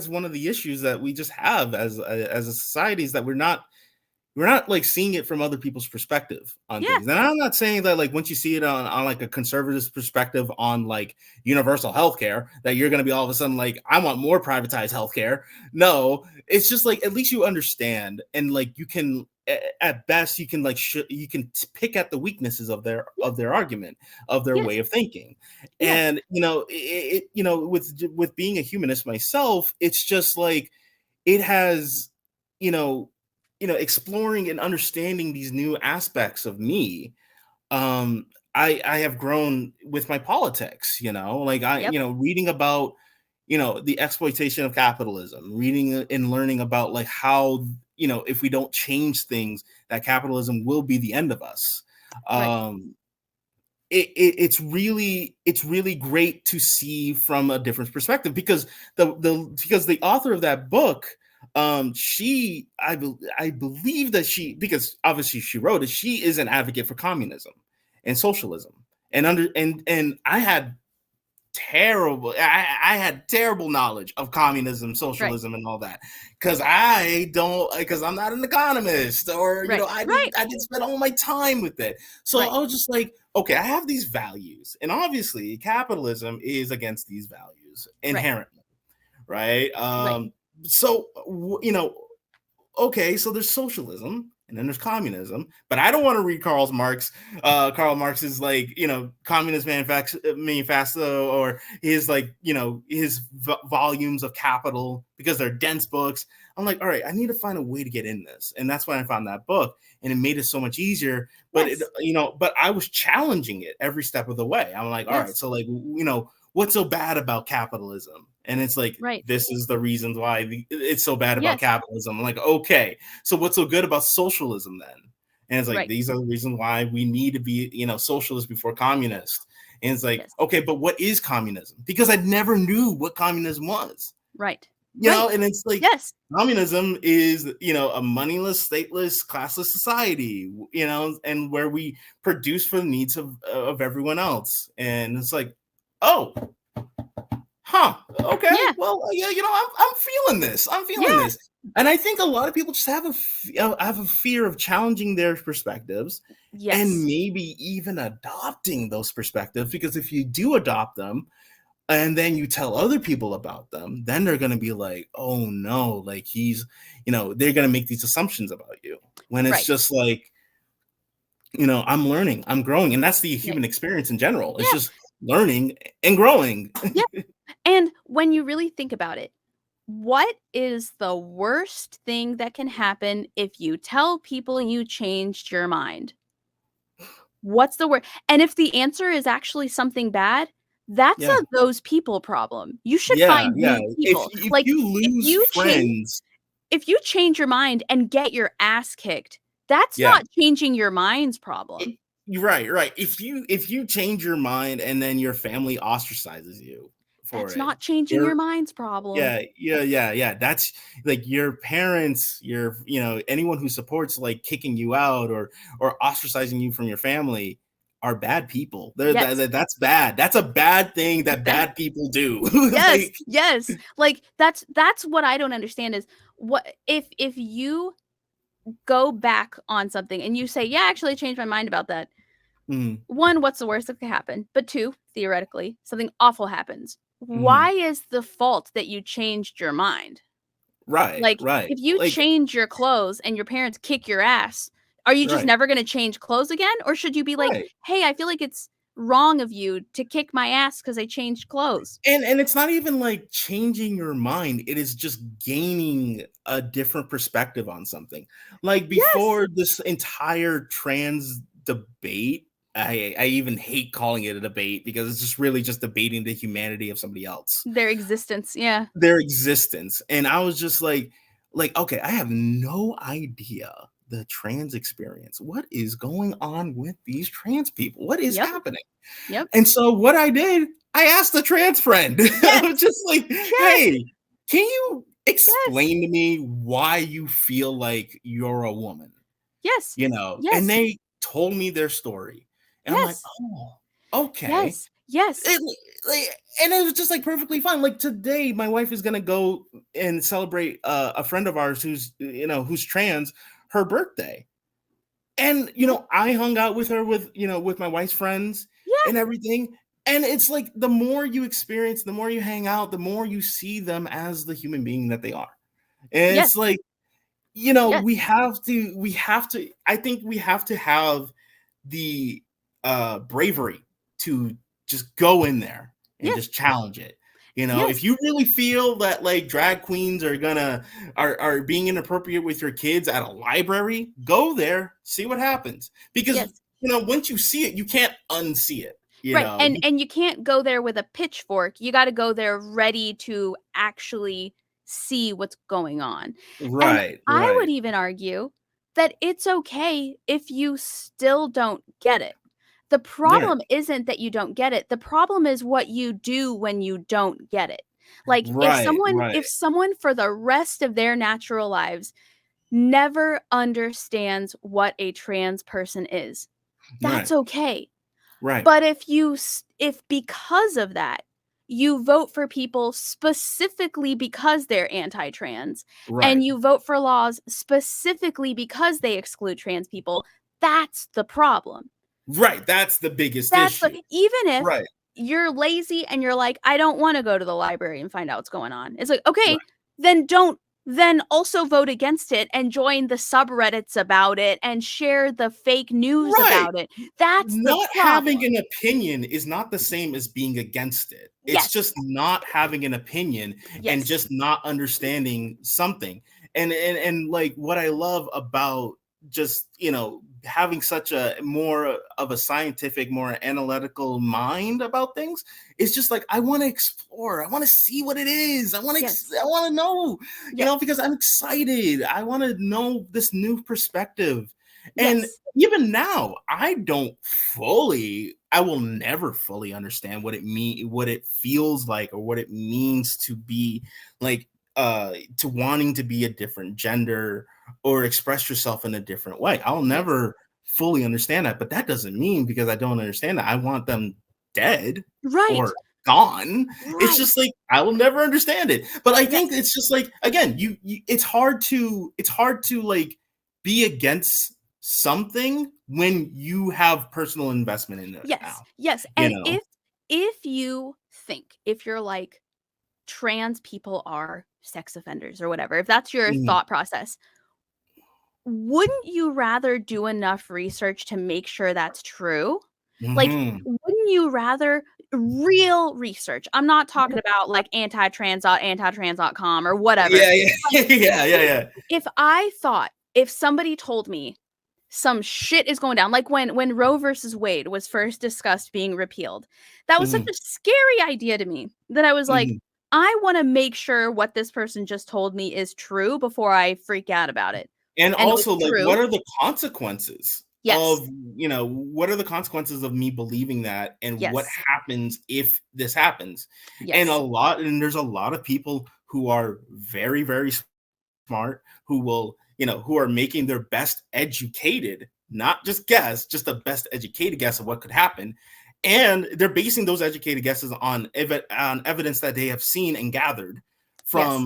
one of the issues that we just have as a society, is that we're not like seeing it from other people's perspective on Yeah, things. And I'm not saying that like once you see it on like a conservative perspective on like universal healthcare, that you're gonna be all of a sudden like, I want more privatized healthcare. No, it's just like at least you understand, and like you can at best you can like you can pick at the weaknesses yeah, of their argument, of their yes, way of thinking. yes, And with being a humanist myself, it's just like it has, you know, exploring and understanding these new aspects of me. um I have grown with my politics, like yep, reading about, the exploitation of capitalism, reading and learning about like how, if we don't change things, that capitalism will be the end of us. right, um it's really great to see from a different perspective, because the author of that book, I believe that she, because obviously she wrote it, she is an advocate for communism and socialism, and I had terrible knowledge of communism, right, socialism, and all that, because I'm not an economist, or right, right, I didn't spend all my time with it. So right, I was just like, okay, I have these values, and obviously capitalism is against these values right, inherently, right? right, So okay, so there's socialism and then there's communism, but I don't want to read Karl Marx's like, Communist Manifesto, or his like, his volumes of Capital, because they're dense books. I'm like, all right, I need to find a way to get in this, and that's when I found that book, and it made it so much easier. But yes, but I was challenging it every step of the way. I'm like, all right, yes, so like, what's so bad about capitalism? And it's like, right, this is the reasons why it's so bad about yes, capitalism. I'm like, okay, so what's so good about socialism then? And it's like, right, these are the reasons why we need to be, socialist before communist. And it's like, yes, okay, but what is communism? Because I never knew what communism was. right, right, And it's like, yes, communism is, a moneyless, stateless, classless society, and where we produce for the needs of everyone else. And it's like, oh, huh, okay, yeah, well, yeah, I'm feeling this. I'm feeling yeah, this. And I think a lot of people just have a fear of challenging their perspectives, and yes, maybe even adopting those perspectives, because if you do adopt them and then you tell other people about them, then they're going to be like, oh no, like they're going to make these assumptions about you, when it's right, just like, I'm learning, I'm growing, and that's the right, human experience in general. It's yeah, just learning and growing. yeah, and when you really think about it, what is the worst thing that can happen if you tell people you changed your mind? What's the word? And if the answer is actually something bad, that's Yeah. a those people problem. You should Yeah, find yeah. new If people. if Like, you if lose you change friends, if you change your mind and get your ass kicked, that's yeah. not changing your mind's It, problem. you're right, right. If you change your mind and then your family ostracizes you for That's it. not changing You're your mind's problem. yeah. That's like your parents, your anyone who supports like kicking you out or ostracizing you from your family are bad people. Yes. That's bad. That's a bad thing that That bad people do. yes, Like, yes. Like, that's what I don't understand is what if you go back on something and you say, "Yeah, actually, I changed my mind about that." mhm, 1, what's the worst that could happen? But 2, theoretically, something awful happens. mhm. Why is the fault that you changed your mind? Right, Like, right. if you Like, change your clothes and your parents kick your ass, are you just right, never gonna change clothes again? Or should you be like, right. "Hey, I feel like it's wrong of you to kick my ass because I changed clothes." And it's not even like changing your mind, it is just gaining a different perspective on something. Like Yes! before this entire trans debate, I even hate calling it a debate because it's just really just debating the humanity of somebody else, Their existence, yeah. their existence. And I was just like, okay, I have no idea the trans experience. What is going on with these trans people? What is Yep, happening? yep. And so what I did, I asked a trans friend. I Yes! was just like, Yes! "Hey, can you Yes! explain to me why you feel like you're a woman?" Yes! And Yes! they told me their story. And I'm like, Yes! "Oh, okay." Yes! Yes! It, like, and it was just like perfectly fine. Like today, my wife is gonna go and celebrate a friend of ours who's trans, her birthday. And, Yep. I hung out with her with my wife's friends Yeah! and everything. And it's like the more you experience, the more you hang out, the more you see them as the human being that they are. And Yes! it's like, Yes! we have to, I think we have to have the bravery to just go in there and Yes! just challenge it. If Yes! you really feel that like drag queens are being inappropriate with your kids at a library, go there, see what happens. Because Yes! once you see it, you can't unsee it. Right, and you can't go there with a pitchfork, you gotta go there ready to actually see what's going on, and Right, I would right. even argue that it's okay if you still don't get it. The Yeah. problem isn't that you don't get it, the problem is what you do when you don't get it. Like, if Right, someone right, if someone for the rest of their natural lives never understands what a trans person is, that's right, okay. right, But if because of that, you vote for people specifically because they're anti-trans, right, and you vote for laws specifically because they exclude trans people, that's the problem. right. That's the biggest That's the issue. even if Right, you're lazy and you're like, "I don't wanna go to the library and find out what's going on." It's like, right. "Okay, then also vote against it and join the subreddits about it and share the fake news Right. about it." That's the Not having problem. an opinion is not the same as being against it. It's Yes. just not having an opinion and Yes. just not understanding something. And like what I love about just, having such a more of a scientific, more analytical mind about things is just like I want to explore. I want to see what it is. Yes. I want to know, Yes. because I'm excited. I want to know this new perspective. And Yes. even now, I will never fully understand what it feels like, or what it means to be like, to wanting to be a different gender or express yourself in a different way. I'll Yes. never fully understand that, but that doesn't mean because I don't understand that I want them dead Right. or gone. It's Right. just like I will never understand it. But I think Yes. it's just like, again, it's hard to like be against something when you have personal investment in it Yes. now, Yes. you And know? if you're like, trans people are sex offenders or whatever, if that's your Mhm, thought process, wouldn't you rather do enough research to make sure that's true? Like, mhm. wouldn't you rather real research? I'm not talking about like antitrans.antitrans.com or whatever. Yeah, yeah. Yeah, yeah, If yeah. if somebody told me some shit is going down, like when Roe versus Wade was first discussed being repealed, that was such Mhm, a scary idea to me that I was like, mhm. "I wanna make sure what this person just told me is true before I freak out about it." And And it was also, like, true. what are the consequences Yes. of, what are the consequences of me believing that, and what Yes. happens if this happens. Yes. And there's a lot of people who are very, very smart, who will, who are making their best educated, not just guess, just the best educated guess of what could happen. And they're basing those educated guesses on evidence that they have seen and gathered Yes.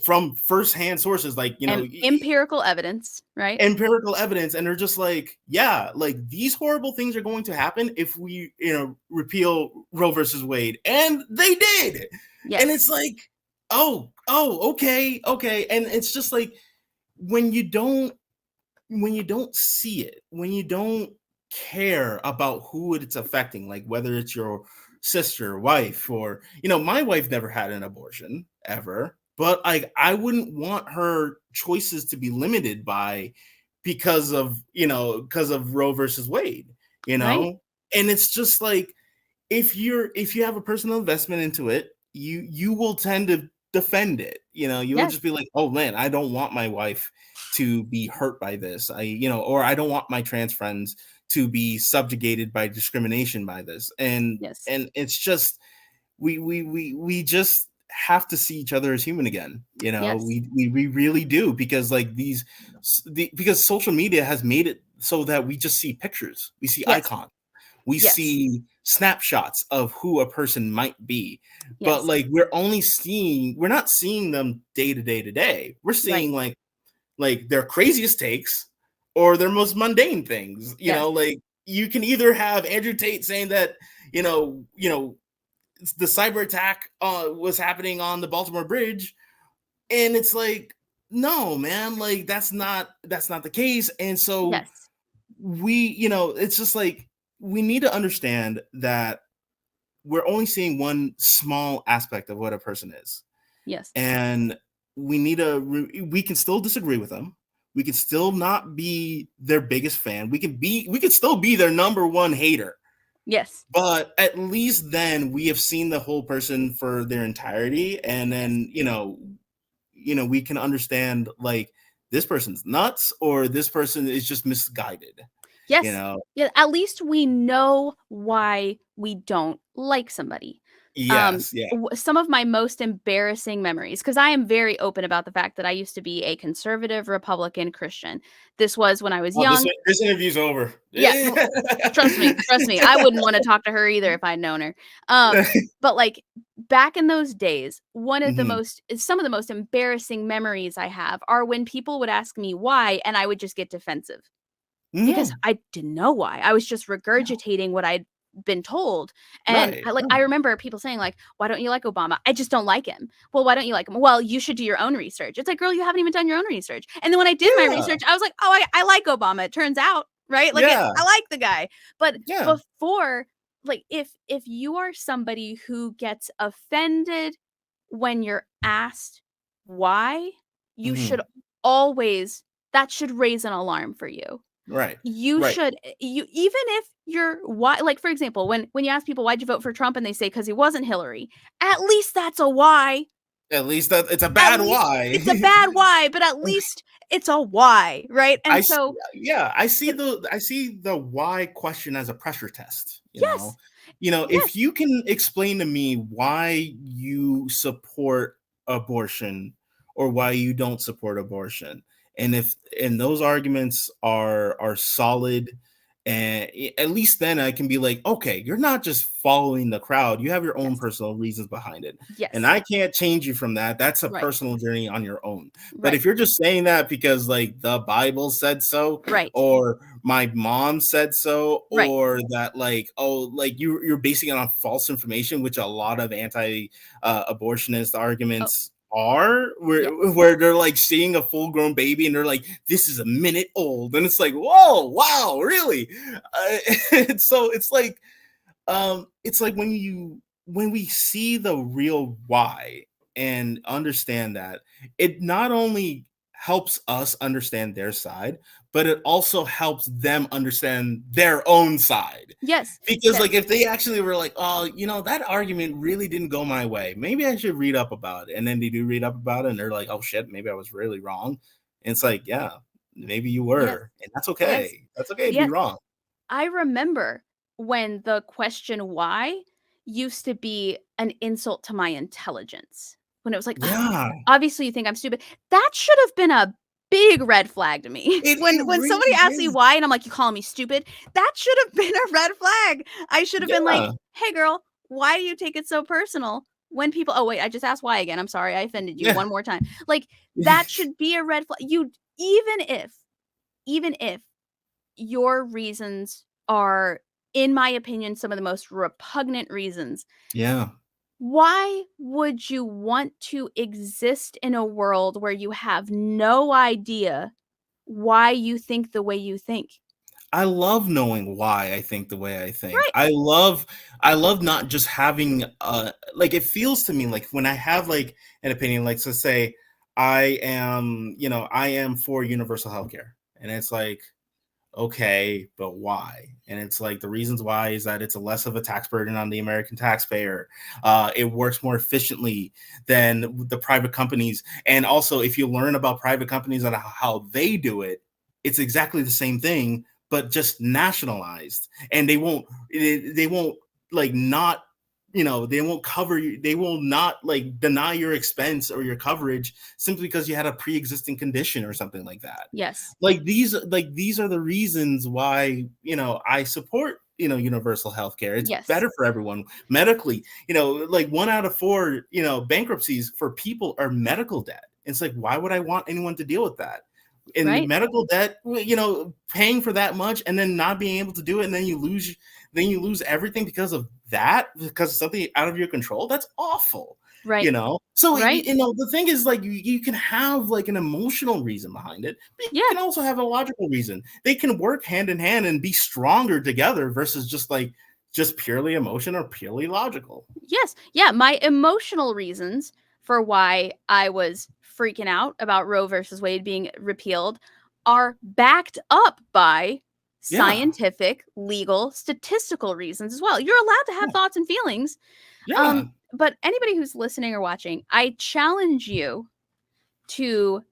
from firsthand sources, like, Empirical evidence, right? empirical evidence. And they're just like, yeah, like, these horrible things are going to happen if we, repeal Roe versus Wade. And they did. And Yes. it's like, oh, okay. And it's just like, when you don't see it, when you don't care about who it's affecting, like whether it's your sister, wife, or, my wife never had an abortion ever, but like, I wouldn't want her choices to be limited by, because of Roe versus Wade, you Right. know? And it's just like, if you have a personal investment into it, you will tend to defend it. You'll Yes. just be like, oh man, I don't want my wife to be hurt by this. Or I don't want my trans friends to be subjugated by discrimination by this. And Yes. and it's just, we just have to see each other as human again. Yes. We really do, because like because social media has made it so that we just see pictures, we see Yes. icons, we Yes. see snapshots of who a person might be. But Yes. like, we're not seeing them day to day to day. We're Right. seeing like their craziest takes or their most mundane things. Yes. Like, you can either have Andrew Tate saying that, the cyber attack was happening on the Baltimore Bridge, and it's like, no, man, like, that's not the case. And so Yes. it's just like, we need to understand that we're only seeing one small aspect of what a person is. Yes. And we can still disagree with them. We can still not be their biggest fan. We could still be their number one hater. Yes. But at least then we have seen the whole person for their entirety. And Yes. then, we can understand, like, this person's nuts, or this person is just misguided. you Yes. know Yeah, at least we know why we don't like somebody. yes, yeah. Some of my most embarrassing memories, because I am very open about the fact that I used to be a conservative Republican Christian. This was when I was Oh, this young. this interview's over. Yeah, trust me, I wouldn't wanna talk to her either if I'd known her. But, like, back in those days, Mhm. some of the most embarrassing memories I have are when people would ask me why, and I would just get defensive. Because No, I didn't know why. I was just regurgitating what I'd been told, and right, I right. remember people saying, like, "Why don't you like Obama?" "I just don't like him." "Well, why don't you like him?" "Well, you should do your own research." It's like, "Girl, you haven't even done your own research." And then when I did my Yeah, research, I was like, "Oh, I like Obama, it turns out." Right? Like, yeah, I like the guy. But yeah. before, like, if you are somebody who gets offended when you're asked why, you should Mhm. always that should raise an alarm for you. Right, You right. should you even if you're why like, for example, when you ask people, "Why'd you vote for Trump?" and they say, "'Cause he wasn't Hillary." At least that's a why. At least that it's a At bad least why. it's a bad why, but at least it's a why, right? I And s so Yeah, it I see the why question as a pressure test, you know? yes, If yes, you can explain to me why you support abortion or why you don't support abortion, and those arguments are solid, and at least then I can be like, okay, you're not just following the crowd. You have your own yes, personal reasons behind it. And yes, I can't change you from that. That's a right, personal journey on your own. But right, if you're just saying that because like the Bible said so, right, or my mom said so, right. or that like, oh, like you're basing it on false information, which a lot of anti abortionist Oh, arguments are, where yes, they're like seeing a full grown baby and they're like, this is a minute old, and it's like, whoa, wow, really. So it's like, when we see the real why and understand that, it not only helps us understand their side, but it also helps them understand their own side. yes, Because yes, like, if they actually were like, oh, that argument really didn't go my way, maybe I should read up about it, and then they do read up about it and they're like, oh shit, maybe I was really wrong. And it's like, yeah, maybe you Yes. were, and that's Yes. okay. That's okay to be Yes. wrong. I remember when the question why used to be an insult to my intelligence. When it was like, "Ugh, Yeah, obviously you think I'm stupid." That should have been a big red flag to me. it When really somebody asks me is. why and I'm like, "You calling me stupid?" That should have been a red flag. I should have been like, Yeah, "Hey girl, why do you take it so personal?" When people, "Oh wait, I just asked why again. I'm sorry. I offended you yeah. one more time." Like that should be a red flag. You even if your reasons are, in my opinion, some of the most repugnant reasons. Yeah. Why would you want to exist in a world where you have no idea why you think the way you think? I love knowing why I think the way I think. Right. I love not just having like it feels to me like when I have like an opinion, like so say I am for universal healthcare. And it's like, okay, but why? And it's like the reasons why is that it's a less of a tax burden on the American taxpayer. It works more efficiently than the private companies. And also, if you learn about private companies and how they do it, it's exactly the same thing, but just nationalized. And they won't like not they won't cover you, they will not like deny your expense or your coverage simply because you had a pre-existing condition or something like that. Yes. Like these are the reasons why I support universal health care. It's Yes. better for everyone medically. Like 1 out of 4 bankruptcies for people are medical debt. It's like, why would I want anyone to deal with that? In the Right. medical debt, paying for that much and then not being able to do it, and then you lose everything because of that, because of something out of your control. That's awful. Right. So Right. the thing is, like, you can have like an emotional reason behind it, but you Yeah. can also have a logical reason. They can work hand in hand and be stronger together versus just purely emotion or purely logical. Yes. Yeah, my emotional reasons for why I was freaking out about Roe versus Wade being repealed are backed up by Yeah, scientific, legal, statistical reasons as well. You're allowed to have yeah, thoughts and feelings. yeah. But anybody who's listening or watching, I challenge you to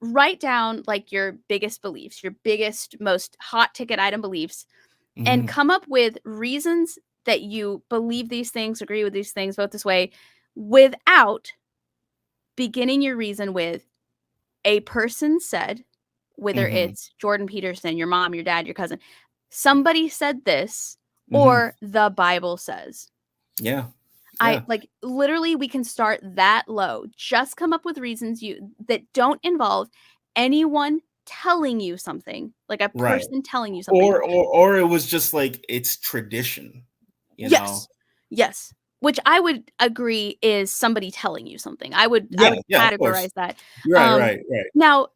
write down like your biggest beliefs, your biggest, most hot ticket item beliefs, and Hmm. come up with reasons that you believe these things, agree with these things, vote this way, without beginning your reason with a person said, whether Hmm. it's Jordan Peterson, your mom, your dad, your cousin, somebody said this, Hmm. or the Bible says. Yeah, I yeah. like literally we can start that low. Just come up with reasons you that don't involve anyone telling you something, like a Right. person telling you something. Or it was just like it's tradition, you know. Yes. Yes. Which I would agree is somebody telling you something. I Yeah, would yeah, of course. categorize that. Right, Um, right, right, Now,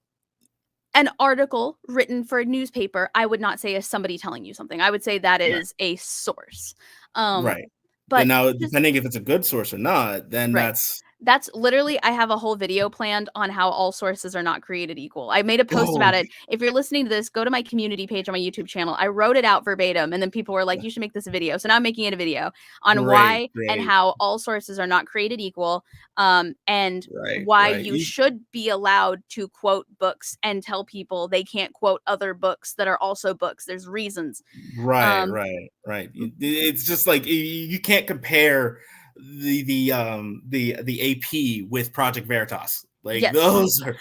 an article written for a newspaper, I would not say is somebody telling you something. I would say that right, is a source. Um, right. Then but now, just depending if it's a good source or not, then right. that's That's literally I have a whole video planned on how all sources are not created equal. I made a post oh, about it. If you're listening to this, go to my community page on my YouTube channel. I wrote it out verbatim, and then people were like, "You should make this a video." So now I'm making it a video on great, why and great. how all sources are not created equal, and Right, why right. you should be allowed to quote books and tell people they can't quote other books that are also books. There's reasons. Right, Um, right, right. It's just like you can't compare the AP with Project Veritas. Like yes. those are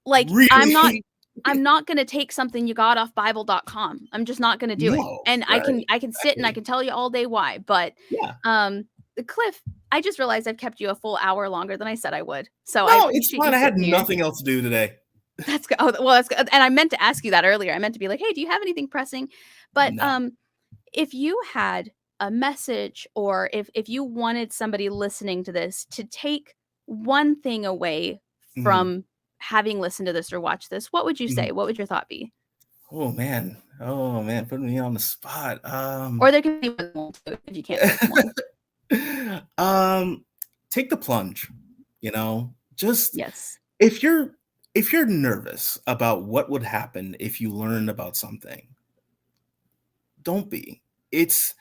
Like, really I'm not gonna take something you got off Bible.com. I'm just not gonna do it. no, And right, I can sit and I exactly. can tell you all day why, but, Yeah. um, Cliff, I just realized I've kept you a full hour longer than I said I would, so I No, it's appreciate fine. you I had sitting here. nothing else to do today. That's good. Oh, well, that's good, and I meant to ask you that earlier. I meant to be like, "Hey, do you have anything pressing?" But, No. if you had a message or if you wanted somebody listening to this to take one thing away Mhm, from having listened to this or watched this, what would you mhm. say? What would your thought be? Oh man. Oh man, putting me on the spot. Or there can be more than one too, if you can't think of one. um, take the plunge. Just Yes. if you're nervous about what would happen if you learned about something, don't be. It's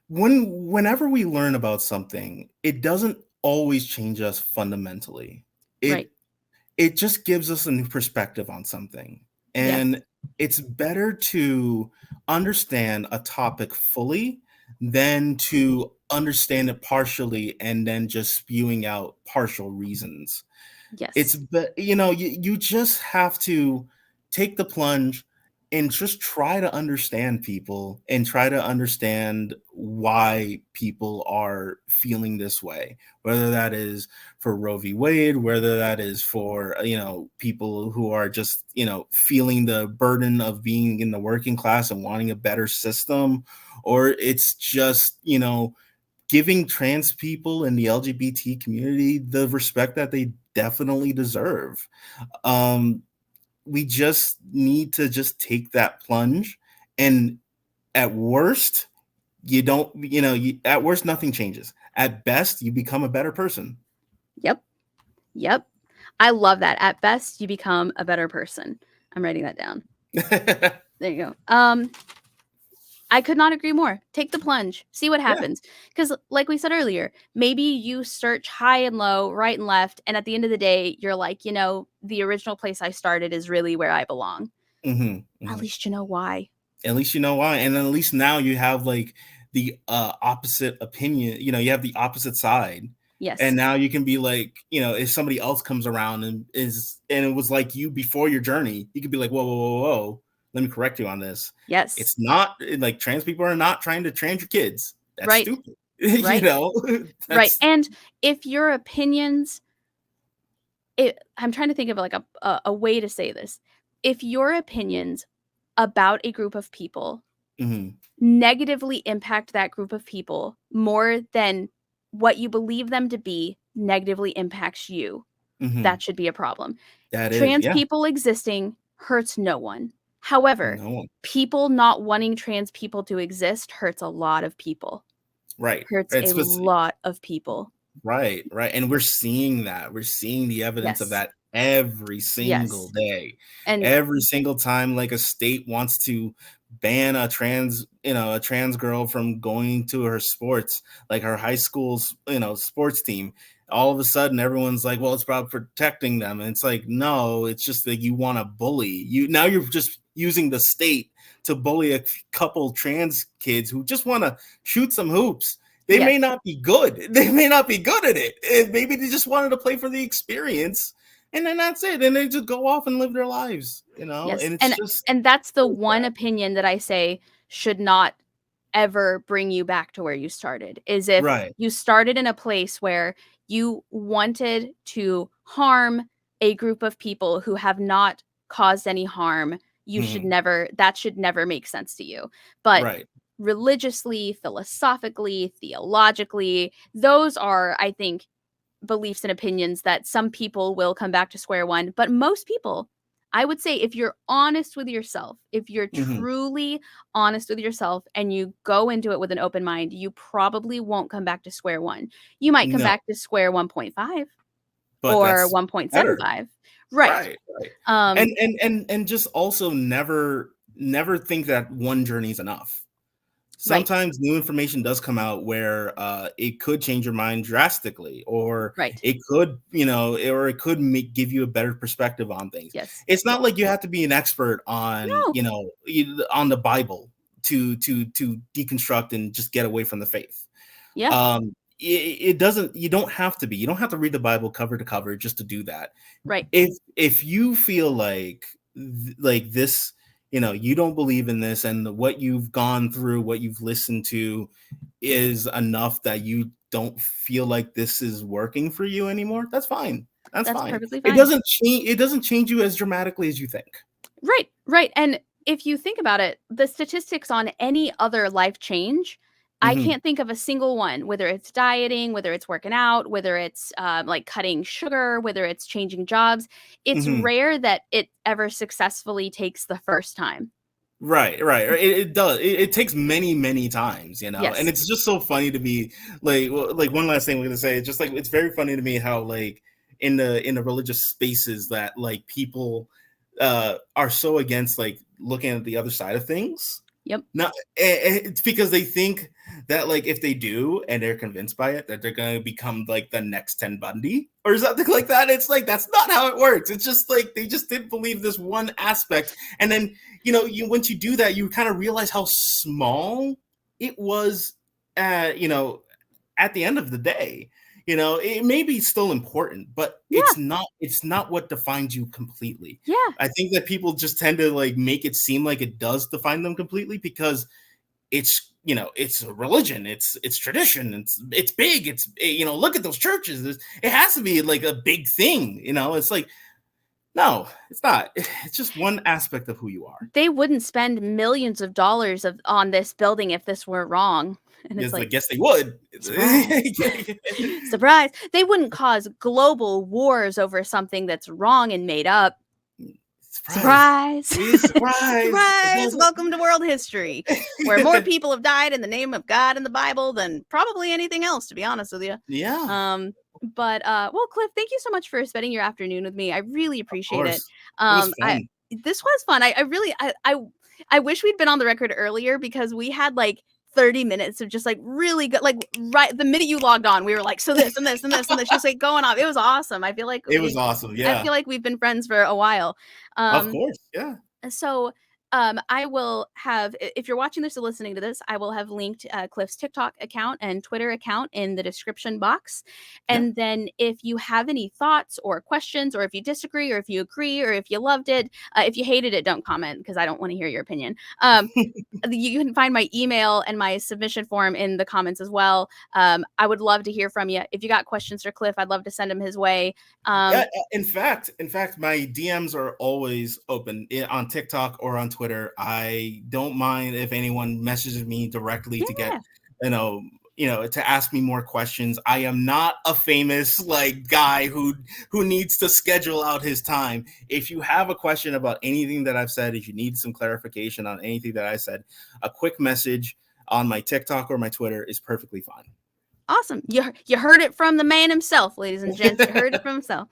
whenever we learn about something, it doesn't always change us fundamentally. Right. It it just gives us a new perspective on something. Yes. And it's better to understand a topic fully than to understand it partially and then just spewing out partial reasons. It's Yes. but you know, you just have to take the plunge and just try to understand people and try to understand why people are feeling this way, whether that is for Roe v. Wade, whether that is for people who are just feeling the burden of being in the working class and wanting a better system, or it's just giving trans people in the LGBT community the respect that they definitely deserve. Um, we just need to just take that plunge, and at worst, you don't, at worst, nothing changes. At best, you become a better person. Yep. Yep. I love that. At best, you become a better person. I'm writing that down. There you go. I could not agree more. Take the plunge. See what Yeah. happens. Because, like we said earlier, maybe you search high and low, right and left, and at the end of the day, you're like, the original place I started is really where I belong. Hmm. At Hmm. least you know why. At least you know why, and then at least now you have like the opposite opinion. You have the opposite side, and Yes. now you can be like, if somebody else comes around and it was like you before your journey, you could be like, whoa, whoa, whoa, whoa, let me correct you on this. Yes. It's not like trans people are not trying to trans your kids. That's Right. stupid. Right. Right. That's And if your opinions, I'm trying to think of like a way to say this. If your opinions about a group of people mhm, negatively impact that group of people more than what you believe them to be negatively impacts you, mhm. that should be a problem. That is, Trans yeah, people existing hurts no one. However, no, people not wanting trans people to exist hurts a lot of people. right. Hurts a lot of people. Right, right, and we're seeing that. We're seeing the evidence of Yes. that every single Yes. day. And Every single time like a state wants to ban a trans girl from going to her sports, like her high school's, sports team, all of a sudden everyone's like, well, it's about protecting them. And it's like, no, it's just that you want to bully. You're just using the state to bully a couple trans kids who just want to shoot some hoops. They yes. may not be good. They may not be good at it. And maybe they just wanted to play for the experience, and then that's it. And they just go off and live their lives, Yes. And it's And just that's the so one sad. opinion that I say should not ever bring you back to where you started. Is if Right. you started in a place where you wanted to harm a group of people who have not caused any harm, Mhm. that should never make sense to you. But Right. religiously, philosophically, theologically, those are, I think, beliefs and opinions that some people will come back to square one, but most people, I would say, if you're honest with yourself, if you're Mhm. truly honest with yourself and you go into it with an open mind, you probably won't come back to square one. You might come No, back to square 1.5 but or that's better. 1.75. Right. Right, right. Um, And just also never think that one journey is enough. right. Sometimes new information does come out where it could change your mind drastically, or Right. it could give you a better perspective on things. Yes. It's Yes. not like you have to be an expert on No. on the Bible to deconstruct and just get away from the faith. Yeah. It doesn't. You don't have to be. You don't have to read the Bible cover to cover just to do that. Right. If you feel like this, you don't believe in this, and what you've gone through, what you've listened to is enough that you don't feel like this is working for you anymore, that's fine. That's That's fine. perfectly It fine. doesn't change you as dramatically as you think. Right, right, and if you think about it, the statistics on any other life change, I Mhm, can't think of a single one, whether it's dieting, whether it's working out, whether it's, like, cutting sugar, whether it's changing jobs. It's mhm. rare that it ever successfully takes the first time. Right, right. It does. It takes many, many times, and Yes. it's just so funny to me. Like one last thing we're gonna say, it's just like it's very funny to me how like in the religious spaces that like people are so against like looking at the other side of things. Yep. Not, it's because they think that like if they do and they're convinced by it, that they're going to become like the next Ted Bundy or something like that. It's like that's not how it works. It's just like they just didn't believe this one aspect, and then you once you do that, you kind of realize how small it was. At the end of the day, it may be still important, but Yeah. it's not what defines you completely. Yeah. I think that people just tend to like make it seem like it does define them completely because it's a religion, it's tradition, it's big, look at those churches. It has to be like a big thing. It's like, no, it's not. It's just one aspect of who you are. They wouldn't spend millions of dollars on this building if this were wrong. And it's Yes, I like, guess they would. surprise. Surprise. They wouldn't cause global wars over something that's wrong and made up. Surprise. Surprise. Welcome to world history, where more people have died in the name of God in the Bible than probably anything else, to be honest with you. Yeah. But well, Cliff, thank you so much for spending your afternoon with me. I really appreciate it. It was fun. This was fun. I really I wish we'd been on the record earlier, because we had like 30 minutes of just like really good, like right the minute you logged on, we were like, so this and this and this and this, just like going off. It was awesome. I feel like it was awesome. Yeah. I feel like we've been friends for a while. Of course. Yeah. So I will have, if you're watching this or listening to this, I will have linked Cliff's TikTok account and Twitter account in the description box. And then if you have any thoughts or questions, or if you disagree, or if you agree, or if you loved it, if you hated it, don't comment, because I don't want to hear your opinion. You can find my email and my submission form in the comments as well. I would love to hear from you. If you got questions for Cliff, I'd love to send them his way. In fact, my DMs are always open on TikTok or on Twitter. I don't mind if anyone messages me directly to get, to ask me more questions. I am not a famous like guy who needs to schedule out his time. If you have a question about anything that I've said, if you need some clarification on anything that I said, a quick message on my TikTok or my Twitter is perfectly fine. Awesome. You heard it from the man himself, ladies and gents. You heard it from himself.